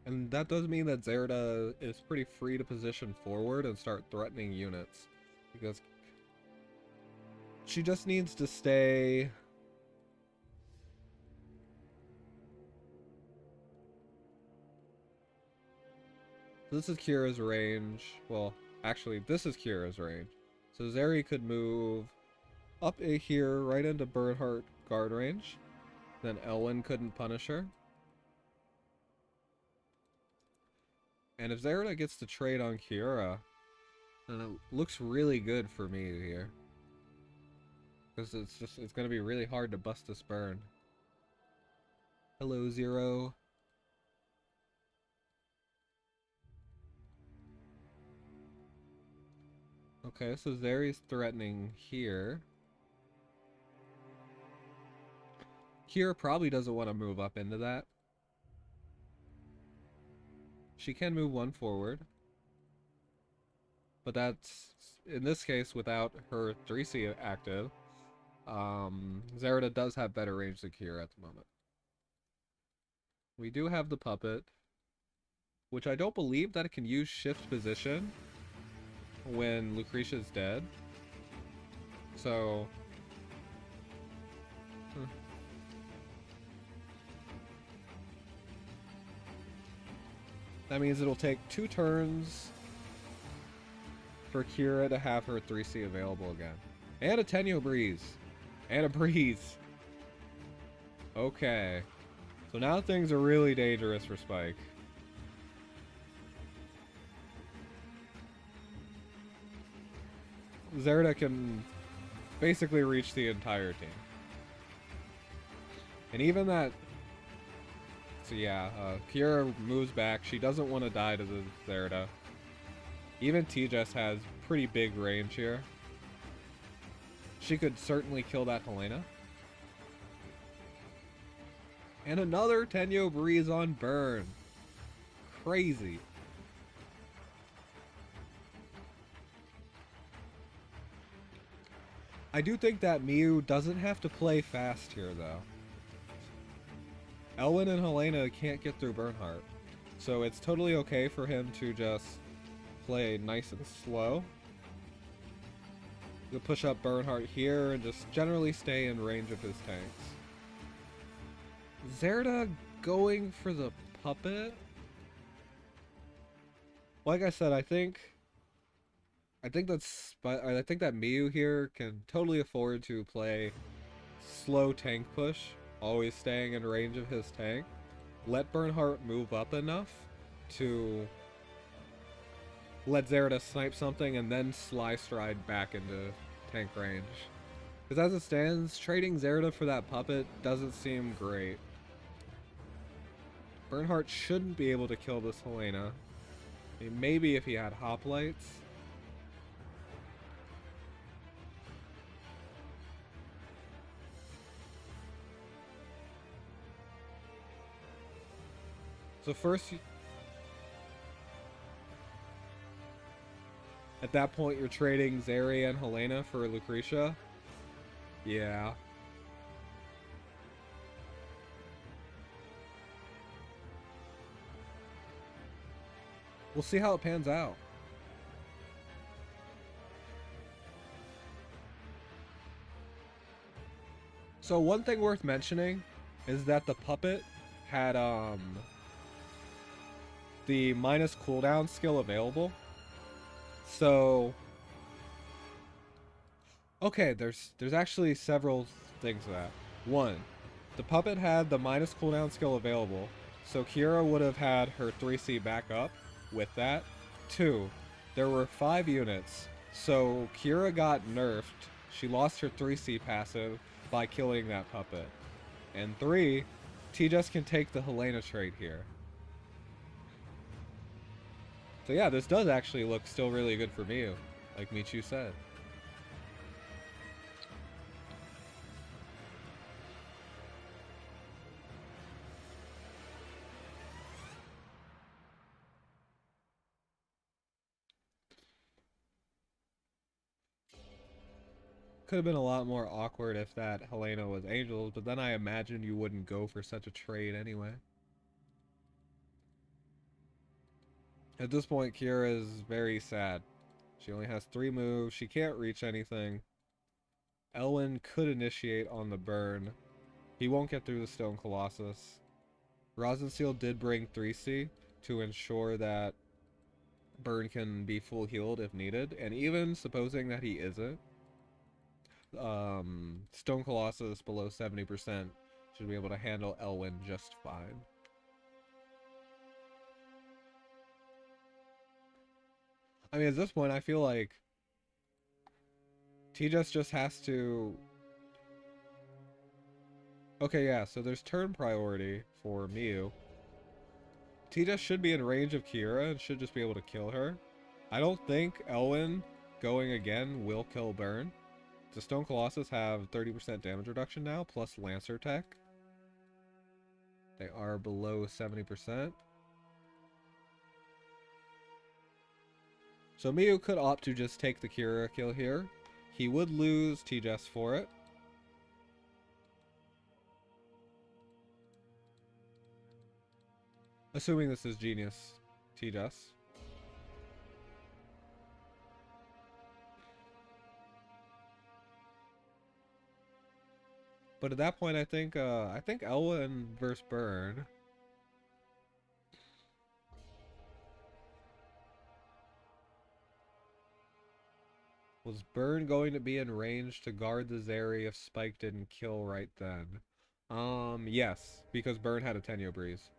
And that does mean that Zerda is pretty free to position forward and start threatening units, because she just needs to stay... this is Kira's range. Well, actually, this is Kira's range. So Zeri could move up here right into Bernhardt guard range. Then Elwyn couldn't punish her. And if Zerda gets to trade on Kira, then it looks really good for me here. Because it's going to be really hard to bust this burn. Hello, Zero. Okay, so Zeri's threatening here. Kira probably doesn't want to move up into that. She can move one forward. But that's, in this case, without her 3C active. Zerda does have better range than Kira at the moment. We do have the puppet, which I don't believe that it can use shift position when Lucretia's dead. So... that means it'll take 2 turns for for Kira to have her 3C available again. And a Tenyo Breeze. And a Breeze. Okay. So now things are really dangerous for Spike. Zerda can basically reach the entire team. And even that... So yeah, Kira moves back. She doesn't want to die to the Zerda. Even TsDL has pretty big range here. She could certainly kill that Helena. And another Tenyo Breeze on burn. Crazy. I do think that Myeu doesn't have to play fast here, though. Elwyn and Helena can't get through Bernhardt, so it's totally okay for him to just play nice and slow. He'll push up Bernhardt here and just generally stay in range of his tanks. Zerda going for the puppet? Like I said, I think that Myeu here can totally afford to play slow tank push, always staying in range of his tank. Let Bernhardt move up enough to let Zerda snipe something and then sly stride back into tank range. Because as it stands, trading Zerda for that puppet doesn't seem great. Bernhardt shouldn't be able to kill this Helena. I mean, maybe if he had hoplites. So first, at that point, you're trading Zeri and Helena for Lucretia. Yeah. We'll see how it pans out. So one thing worth mentioning is that the puppet had the minus cooldown skill available. So okay, there's actually several things to that. One, the puppet had the minus cooldown skill available, so Kira would have had her 3C back up with that. Two, there were 5 units, so Kira got nerfed. She lost her 3C passive by killing that puppet. And 3, TsDL can take the Helena trade here. So yeah, this does actually look still really good for Myeu, like Michu said. Could have been a lot more awkward if that Helena was Angels, but then I imagine you wouldn't go for such a trade anyway. At this point, Kira is very sad. She only has 3 moves. She can't reach anything. Elwyn could initiate on the burn. He won't get through the Stone Colossus. Rosensteel did bring 3C to ensure that burn can be full healed if needed. And even supposing that he isn't, Stone Colossus below 70% should be able to handle Elwyn just fine. I mean, at this point, I feel like TsDL just has to... Okay, yeah, so there's turn priority for Myeu. TsDL should be in range of Kira and should just be able to kill her. I don't think Elwyn going again will kill Burn. The Stone Colossus have 30% damage reduction now, plus Lancer tech. They are below 70%. So Myeu could opt to just take the Kira kill here. He would lose TsDL for it. Assuming this is genius TsDL. But at that point, I think Elwyn versus Burn. Was Burn going to be in range to guard the Zeri if Spike didn't kill right then? Yes, because Burn had a Tenyo Breeze.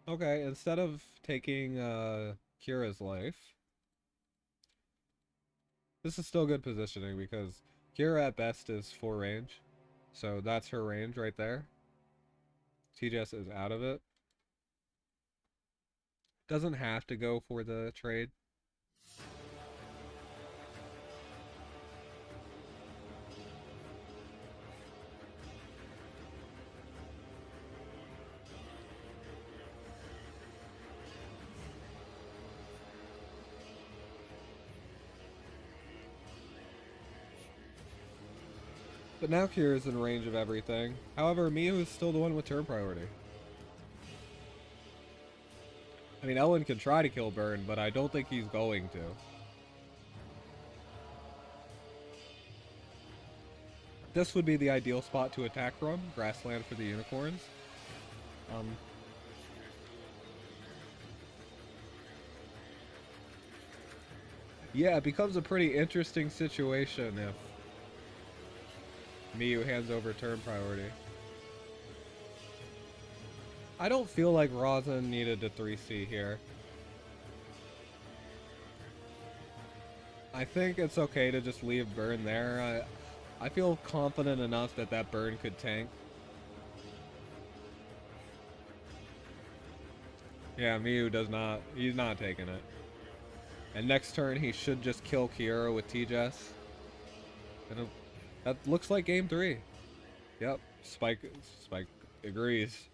Okay, instead of taking Kira's life, this is still good positioning because Kira at best is 4 range. So that's her range right there. TsDL is out of it. Doesn't have to go for the trade. But now Kira's in range of everything. However, Myeu is still the one with turn priority. I mean, Ellen can try to kill Burn, but I don't think he's going to. This would be the ideal spot to attack from. Grassland for the unicorns. Yeah, it becomes a pretty interesting situation if Myeu hands over turn priority. I don't feel like Rosin needed to 3C here. I think it's okay to just leave Burn there. I feel confident enough that that Burn could tank. Yeah, Myeu does not. He's not taking it. And next turn he should just kill Kiera with TsDL. And that looks like game 3. Yep, Spike agrees.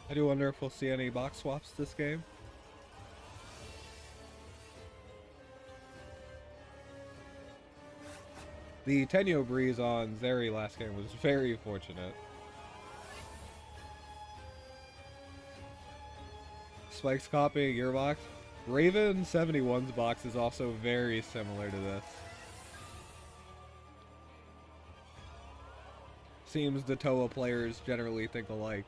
I do wonder if we'll see any box swaps this game. The Tenyo Breeze on Zeri last game was very fortunate. Spike's copying your box. Raven 71's box is also very similar to this. Seems the Toa players generally think alike.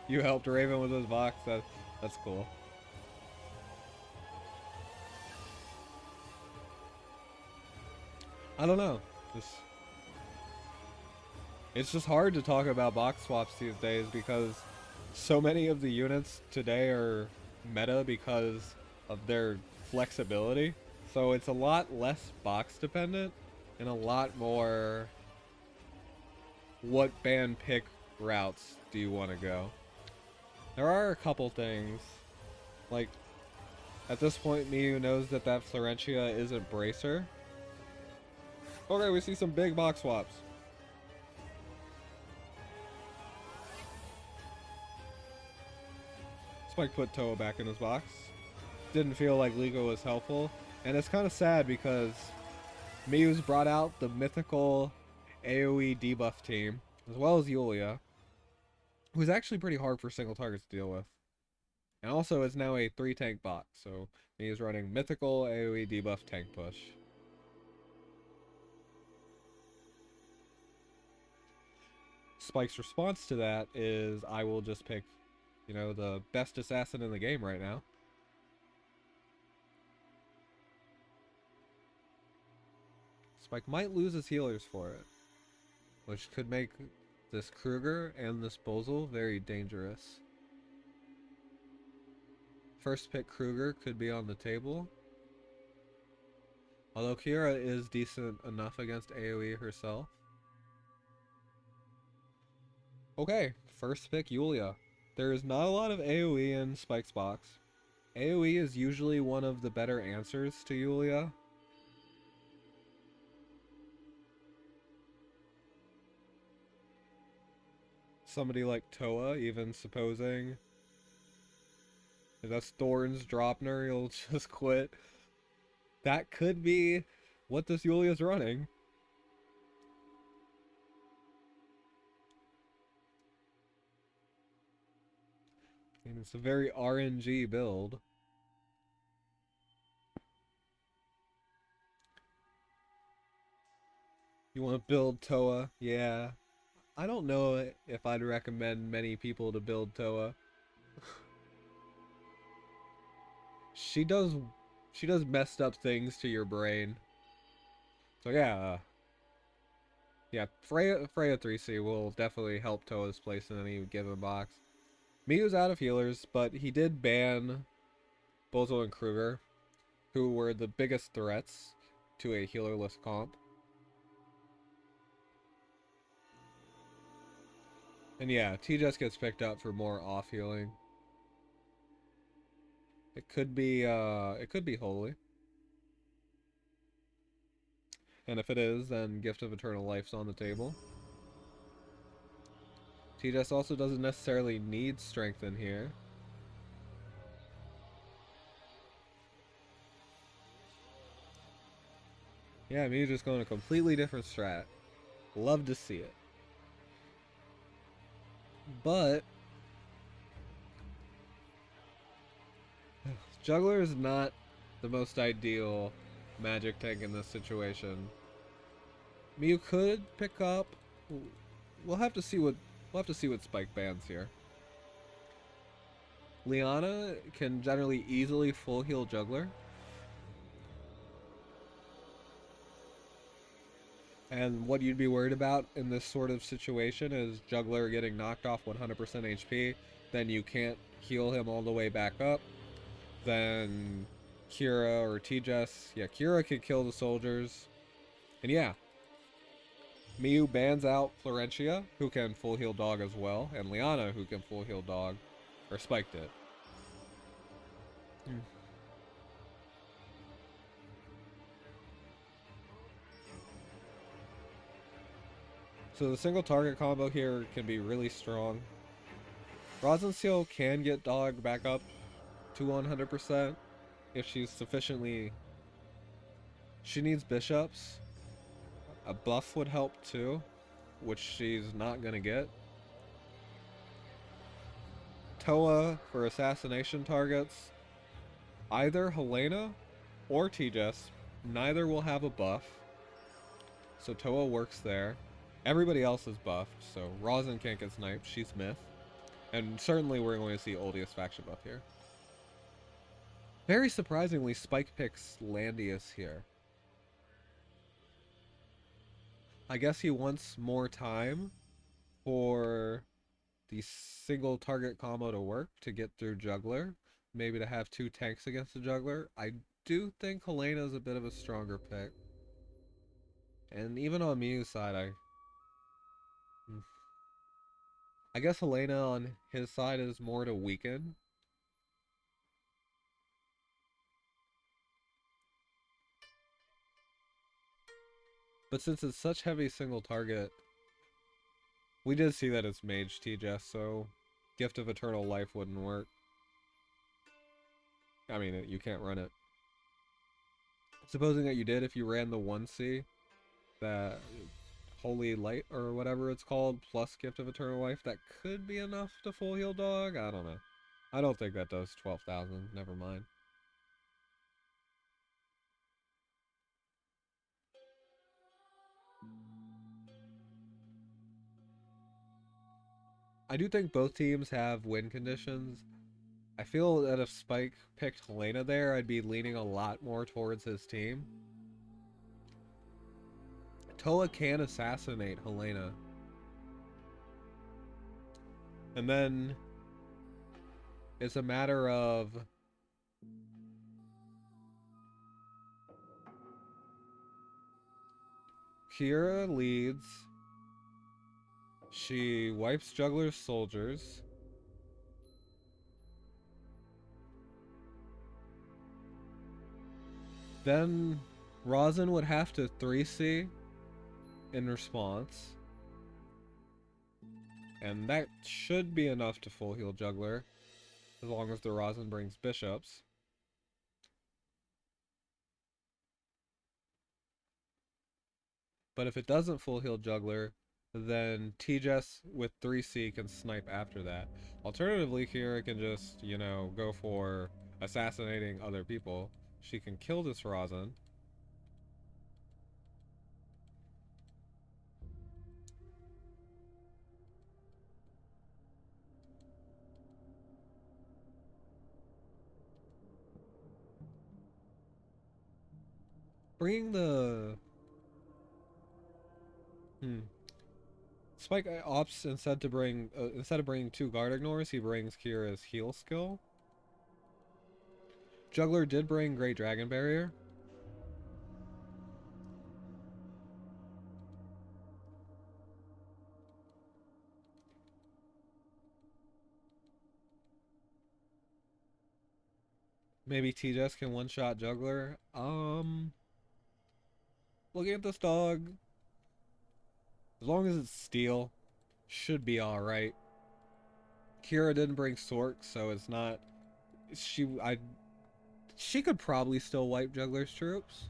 You helped Raven with his box? That's cool. I don't know. It's just hard to talk about box swaps these days because so many of the units today are meta because of their flexibility. So it's a lot less box dependent and a lot more what ban pick routes do you want to go. There are a couple things, like at this point Myeu knows that Florentia isn't Bracer. Okay, we see some big box swaps. Spike put Toa back in his box. Didn't feel like Ligo was helpful. And it's kind of sad because Myeu's brought out the mythical AoE debuff team, as well as Yulia, who's actually pretty hard for single targets to deal with. And also is now a 3-tank box, so Myeu's running mythical AoE debuff tank push. Spike's response to that is, I will just pick, you know, the best assassin in the game right now. Spike might lose his healers for it, which could make this Kruger and this Bozel very dangerous. First pick Kruger could be on the table. Although Kira is decent enough against AoE herself. Okay, first pick Yulia. There is not a lot of AoE in Spike's box. AoE is usually one of the better answers to Yulia. Somebody like Toa, even supposing if that's Thorn's Dropner, he'll just quit. That could be what this Yuli is running. And it's a very RNG build. You want to build Toa? Yeah. I don't know if I'd recommend many people to build Toa. She does messed up things to your brain. So yeah, Freya 3C will definitely help Toa's place in any given box. Myu's out of healers, but he did ban Bozo and Kruger, who were the biggest threats to a healerless comp. And yeah, TsDL gets picked up for more off healing. It could be Holy. And if it is, then Gift of Eternal Life's on the table. TsDL also doesn't necessarily need strength in here. Yeah, Myeu just going a completely different strat. Love to see it. But Juggler is not the most ideal magic tank in this situation. Myeu could pick up. We'll have to see what Spike bans here. Liana can generally easily full heal Juggler. And what you'd be worried about in this sort of situation is Juggler getting knocked off 100% HP, then you can't heal him all the way back up. Then Kira or TsDL, yeah, Kira could kill the soldiers. And yeah, Myeu bans out Florentia, who can full heal dog as well, and Liana, who can full heal dog, or spiked it. So the single target combo here can be really strong. Rosin Seal can get dog back up to 100% if she's sufficiently... She needs bishops. A buff would help too, which she's not gonna get. Toa for assassination targets. Either Helena or TsDL. Neither will have a buff. So Toa works there. Everybody else is buffed, so Rosin can't get sniped. She's myth. And certainly we're going to see Oldius faction buff here. Very surprisingly, Spike picks Landius here. I guess he wants more time for the single target combo to work to get through Juggler. Maybe to have two tanks against the Juggler. I do think Helena is a bit of a stronger pick. And even on Myu's side, I guess Helena on his side is more to weaken. But since it's such heavy single target, we did see that it's Mage TsDL, so Gift of Eternal Life wouldn't work. I mean, you can't run it. Supposing that you did, if you ran the 1C, that Holy Light or whatever it's called, plus Gift of Eternal Life, that could be enough to full heal dog? I don't know. I don't think that does 12,000. Never mind. I do think both teams have win conditions. I feel that if Spike picked Helena there, I'd be leaning a lot more towards his team. Toa can assassinate Helena. And then it's a matter of Kira leads. She wipes Juggler's soldiers. Then Rosin would have to 3C in response. And that should be enough to full heal Juggler, as long as the Rosin brings bishops. But if it doesn't full heal juggler, then TsDL with 3C can snipe after that. Alternatively, Kira can just, you know, go for assassinating other people. She can kill this Rosin. Bringing the... Spike opts instead of bringing 2 guard ignores, he brings Kira's heal skill. Juggler did bring Great Dragon Barrier. Maybe TsDL can one-shot Juggler. Looking at this dog, as long as it's steel, should be alright. Kira didn't bring Sork, so it's not... She could probably still wipe Juggler's troops.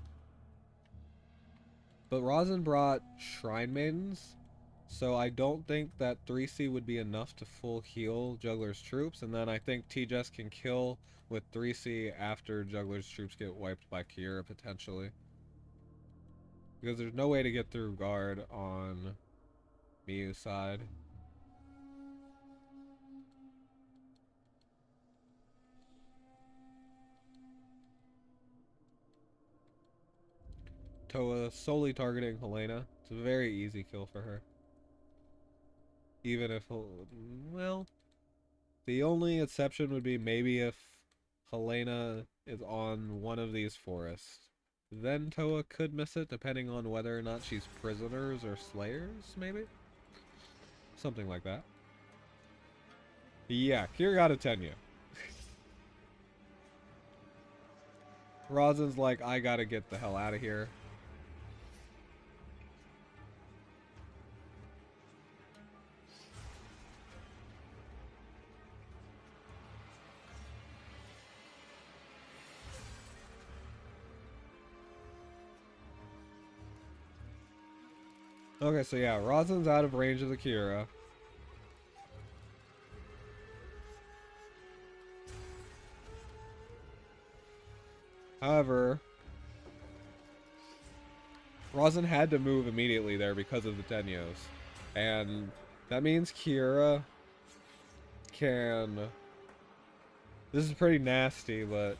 But Rosin brought Shrine Maidens, so I don't think that 3C would be enough to full heal Juggler's troops, and then I think TsDL can kill with 3C after Juggler's troops get wiped by Kira, potentially. Because there's no way to get through guard on Myu's side. Toa solely targeting Helena. It's a very easy kill for her. Even if, well, the only exception would be maybe if Helena is on one of these forests. Then Toa could miss it, depending on whether or not she's prisoners or slayers, maybe? Something like that. Yeah, Kira got a Tenyu. Rosin's like, I gotta get the hell out of here. Okay, so yeah, Rosin's out of range of the Kira. However, Rosin had to move immediately there because of the Tenyos. And that means Kira can... This is pretty nasty, but...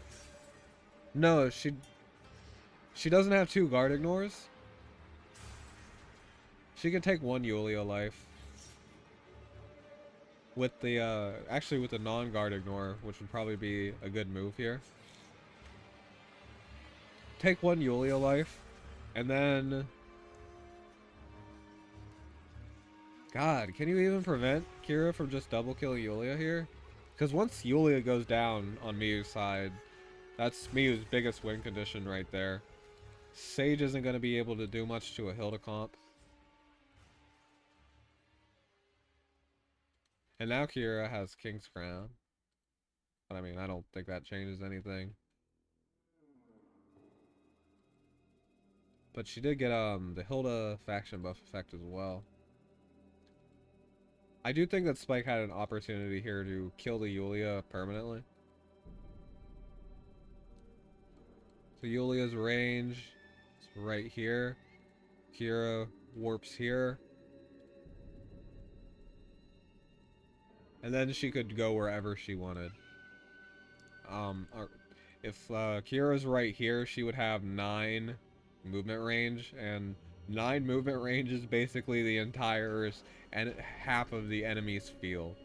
No, she doesn't have 2 guard ignores. She can take 1 Yulia life. With the, actually with the non-guard ignore, which would probably be a good move here. Take 1 Yulia life, and then... God, can you even prevent Kira from just double killing Yulia here? Because once Yulia goes down on Myu's side, that's Myu's biggest win condition right there. Sage isn't going to be able to do much to a Hilda comp. And now Kira has King's Crown. But I mean, I don't think that changes anything. But she did get the Hilda faction buff effect as well. I do think that Spike had an opportunity here to kill the Yulia permanently. So Yulia's range is right here. Kira warps here. And then she could go wherever she wanted. If Kira's right here, she would have 9 movement range, and 9 movement range is basically the entire and half of the enemy's field.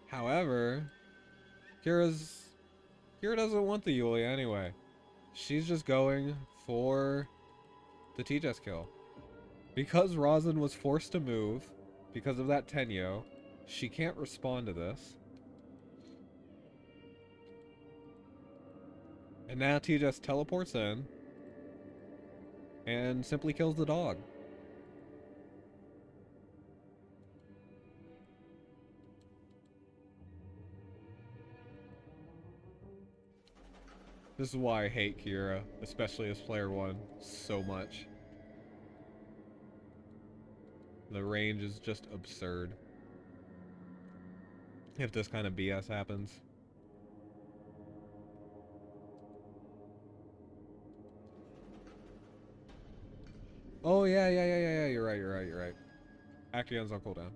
However, Kira doesn't want the Yulia anyway. She's just going for the TsDL kill. Because Rosin was forced to move, because of that Tenyo, she can't respond to this. And now TsDL teleports in and simply kills the dog. This is why I hate Kira, especially as player 1, so much. The range is just absurd. If this kind of BS happens. Oh, yeah, you're right. Actaeon's on cooldown.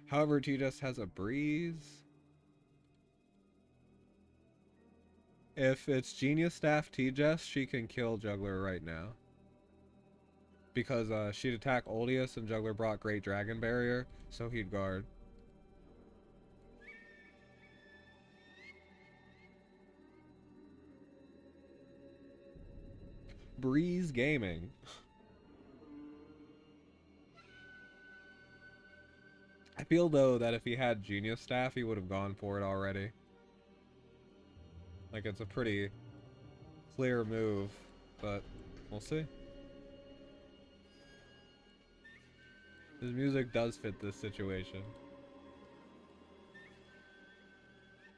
However, TsDL has a breeze. If it's Genius Staff TsDL, she can kill Juggler right now. Because she'd attack Oldius and Juggler brought Great Dragon Barrier, so he'd guard. Breeze Gaming. I feel, though, that if he had Genius Staff, he would have gone for it already. Like, it's a pretty clear move, but we'll see. His music does fit this situation.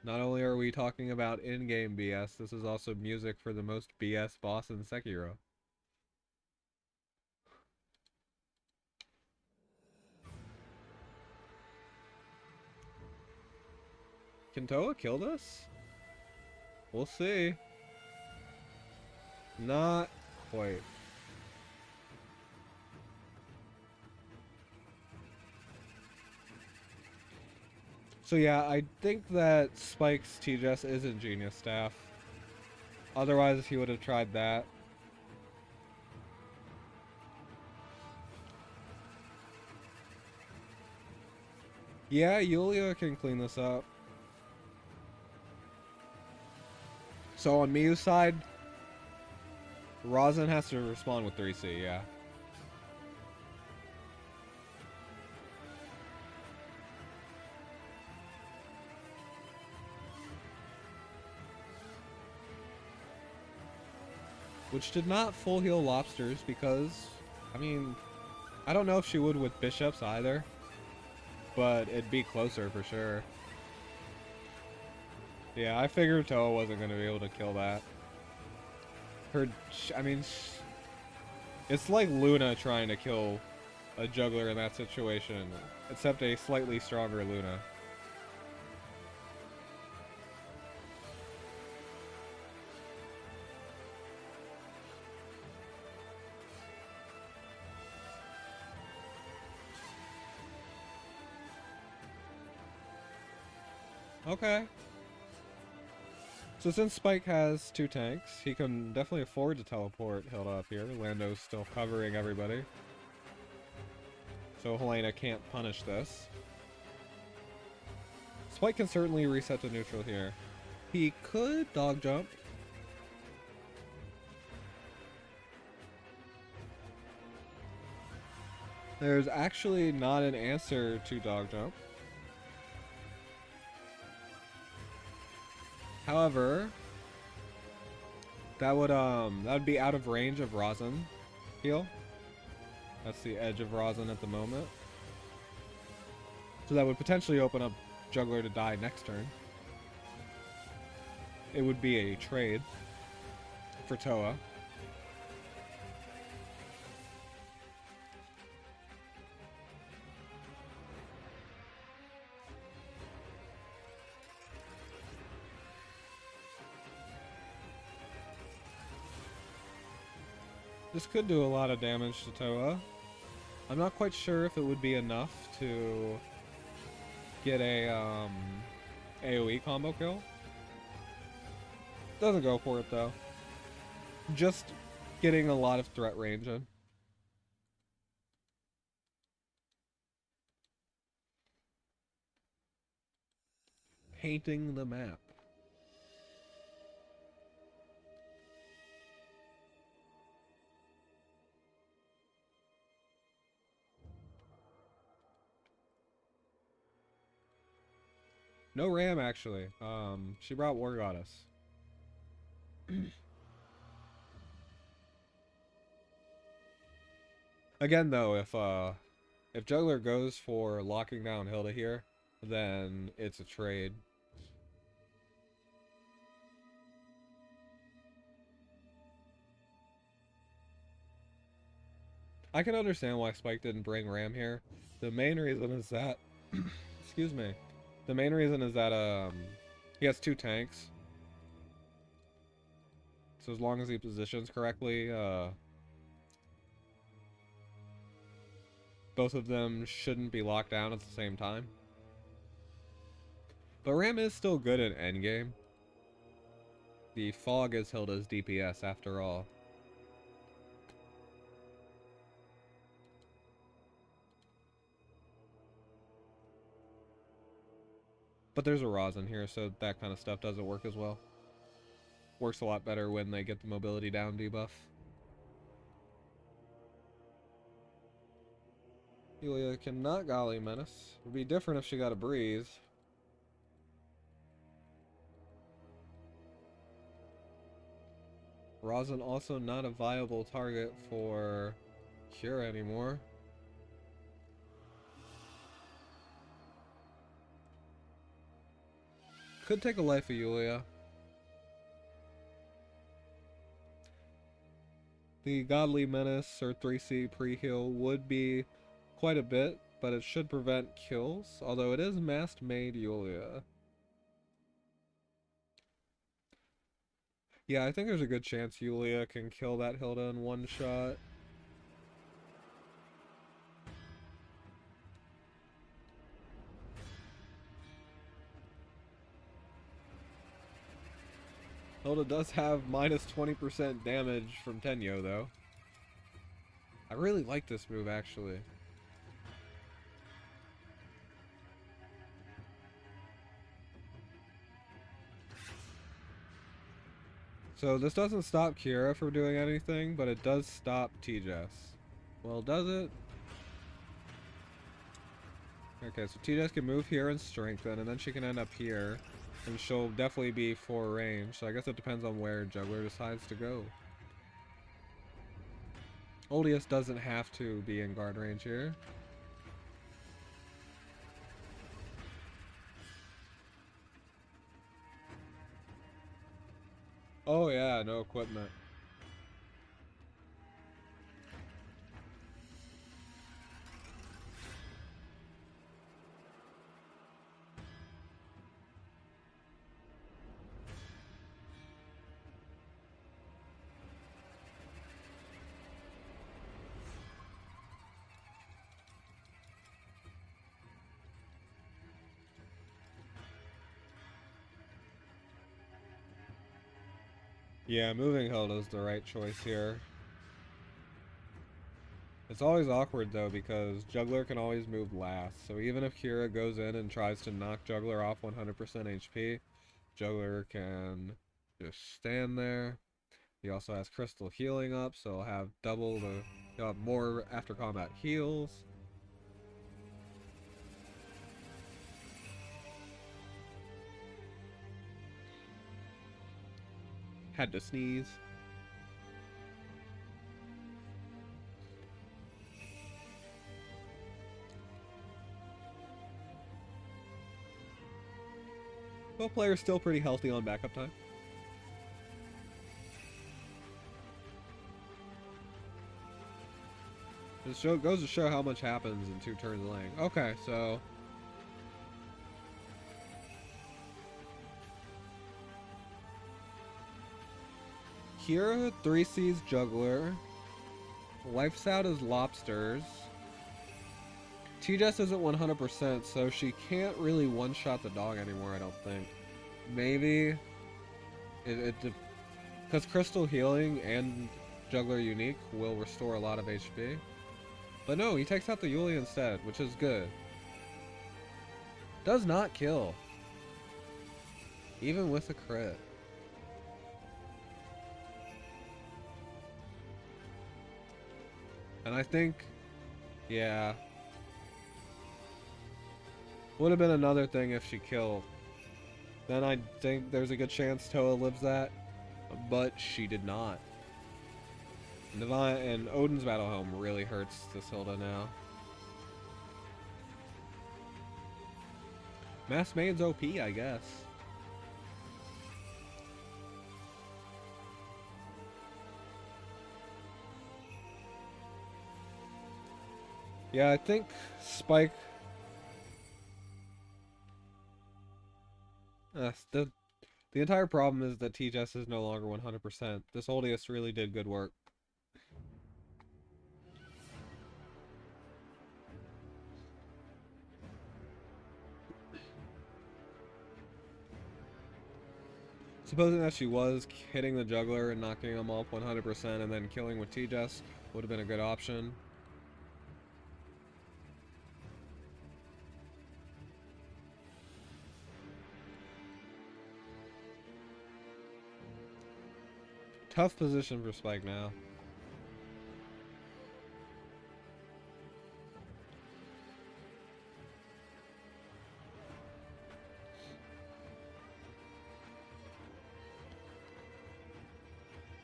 Not only are we talking about in-game BS, this is also music for the most BS boss in Sekiro. Can Toa kill this? We'll see. Not quite. So yeah, I think that Spike's TsDL isn't Genius Staff. Otherwise, he would have tried that. Yeah, Yulia can clean this up. So on Myu's side, Rosin has to respond with 3C, yeah. Which did not full heal Lobsters because, I mean, I don't know if she would with Bishops either. But it'd be closer for sure. Yeah, I figured Toa wasn't going to be able to kill that. I mean, it's like Luna trying to kill a juggler in that situation, except a slightly stronger Luna. Okay. So since Spike has 2 tanks, he can definitely afford to teleport Hilda up here. Lando's still covering everybody. So Helena can't punish this. Spike can certainly reset to neutral here. He could dog jump. There's actually not an answer to dog jump. However, that would be out of range of Rosin heal. That's the edge of Rosin at the moment. So that would potentially open up Juggler to die next turn. It would be a trade for Toa. This could do a lot of damage to Toa. I'm not quite sure if it would be enough to get a AoE combo kill. Doesn't go for it though. Just getting a lot of threat range in. Painting the map. No Ram actually. She brought War Goddess. Again though, if Juggler goes for locking down Hilda here, then it's a trade. I can understand why Spike didn't bring Ram here. The main reason is that, excuse me, the main reason is that he has 2 tanks. So as long as he positions correctly, both of them shouldn't be locked down at the same time. But Ram is still good at endgame. The fog is held as DPS after all. But there's a rosin here, so that kind of stuff doesn't work as well. Works a lot better when they get the mobility down debuff. Yulia cannot Golly Menace. It would be different if she got a Breeze. Rosin also not a viable target for Cure anymore. Could take a life of Yulia. The Godly Menace or 3C pre-heal would be quite a bit, but it should prevent kills, although it is Masked Maid Yulia. Yeah, I think there's a good chance Yulia can kill that Hilda in one shot. Hilda does have minus 20% damage from Tenyo, though. I really like this move, actually. So this doesn't stop Kira from doing anything, but it does stop TsDL. Well, does it? Okay, so TsDL can move here and strengthen, and then she can end up here. And she'll definitely be for range, so I guess it depends on where Juggler decides to go. Oldius doesn't have to be in guard range here. Oh yeah, no equipment. Yeah, moving Hilda's the right choice here. It's always awkward though because Juggler can always move last, so even if Kira goes in and tries to knock Juggler off 100% HP, Juggler can just stand there. He also has Crystal healing up, so he'll have double the, he'll have more after combat heals. Had to sneeze. Both players still pretty healthy on backup time. It goes to show how much happens in 2 turns of lane. Okay, so Kira 3C's Juggler. Life's out as Lobsters. TsDL isn't 100%, so she can't really one-shot the dog anymore, I don't think. Maybe because Crystal Healing and Juggler Unique will restore a lot of HP. But no, he takes out the Yulia instead, which is good. Does not kill. Even with a crit. And I think, yeah. Would have been another thing if she killed. Then I think there's a good chance Toa lives that. But she did not. And Odin's Battle Helm really hurts this Hilda now. Mass Maid's OP, I guess. Yeah, I think Spike... the entire problem is that TsDL is no longer 100%. This Oldius really did good work. Supposing that she was hitting the juggler and knocking him off 100% and then killing with TsDL would have been a good option. Tough position for Spike now.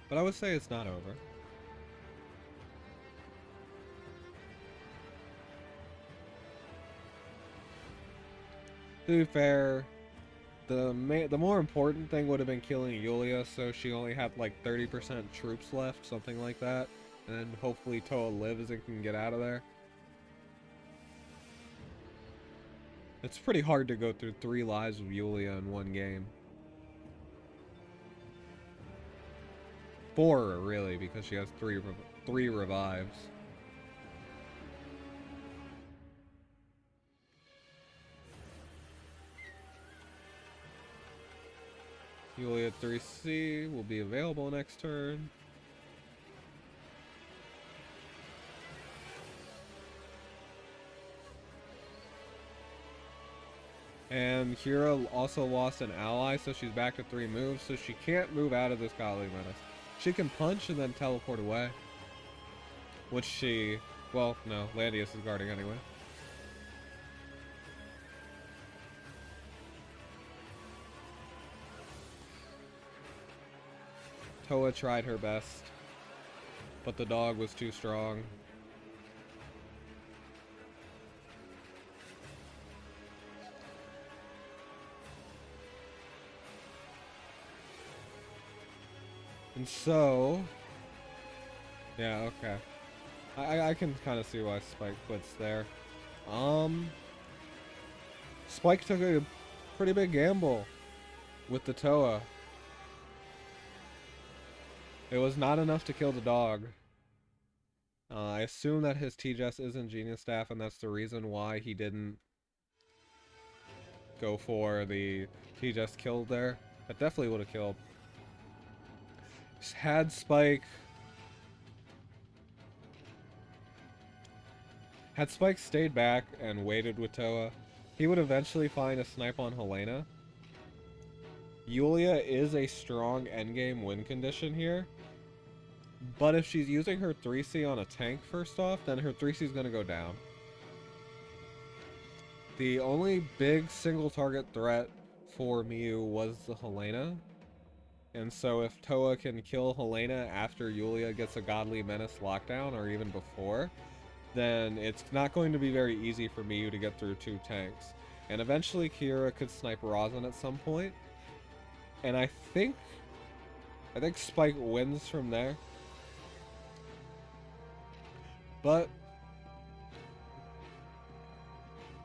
But I would say it's not over. To be fair, the more important thing would have been killing Yulia, so she only had like 30% troops left, something like that. And then hopefully Toa lives and can get out of there. It's pretty hard to go through 3 lives of Yulia in one game. 4, really, because she has 3 revives. Yulia 3C will be available next turn. And Kira also lost an ally, so she's back to 3 moves, so she can't move out of this Godly Menace. She can punch and then teleport away. Which she... well, no, Landius is guarding anyway. Toa tried her best, but the dog was too strong. And so... yeah, okay. I can kind of see why Spike quits there. Spike took a pretty big gamble with the Toa. It was not enough to kill the dog. I assume that his TsDL isn't Genius Staff, and that's the reason why he didn't go for the TsDL kill there. That definitely would have killed. Had Spike stayed back and waited with Toa, he would eventually find a snipe on Helena. Yulia is a strong endgame win condition here, but if she's using her 3C on a tank first off, then her 3C is going to go down. The only big single target threat for Myeu was the Helena. And so if Toa can kill Helena after Yulia gets a Godly Menace lockdown, or even before, then it's not going to be very easy for Myeu to get through 2 tanks. And eventually Kira could snipe Rosin at some point. And I think Spike wins from there. But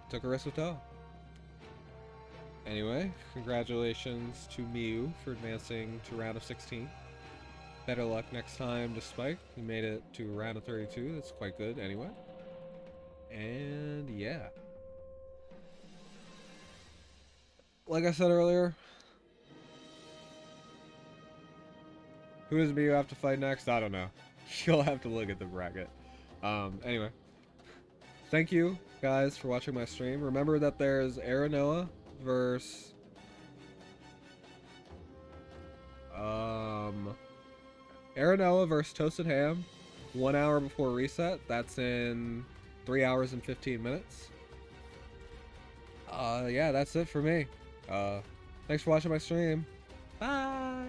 took a risk with Toa. Anyway, congratulations to Myeu for advancing to round of 16. Better luck next time to Spike. He made it to round of 32. That's quite good anyway. And yeah. Like I said earlier, who does Myeu have to fight next? I don't know. You'll have to look at the bracket. Anyway. Thank you guys for watching my stream. Remember that there's Aranoa versus Aranoa versus Toasted Ham 1 hour before reset. That's in 3 hours and 15 minutes. Yeah, that's it for me. Thanks for watching my stream. Bye.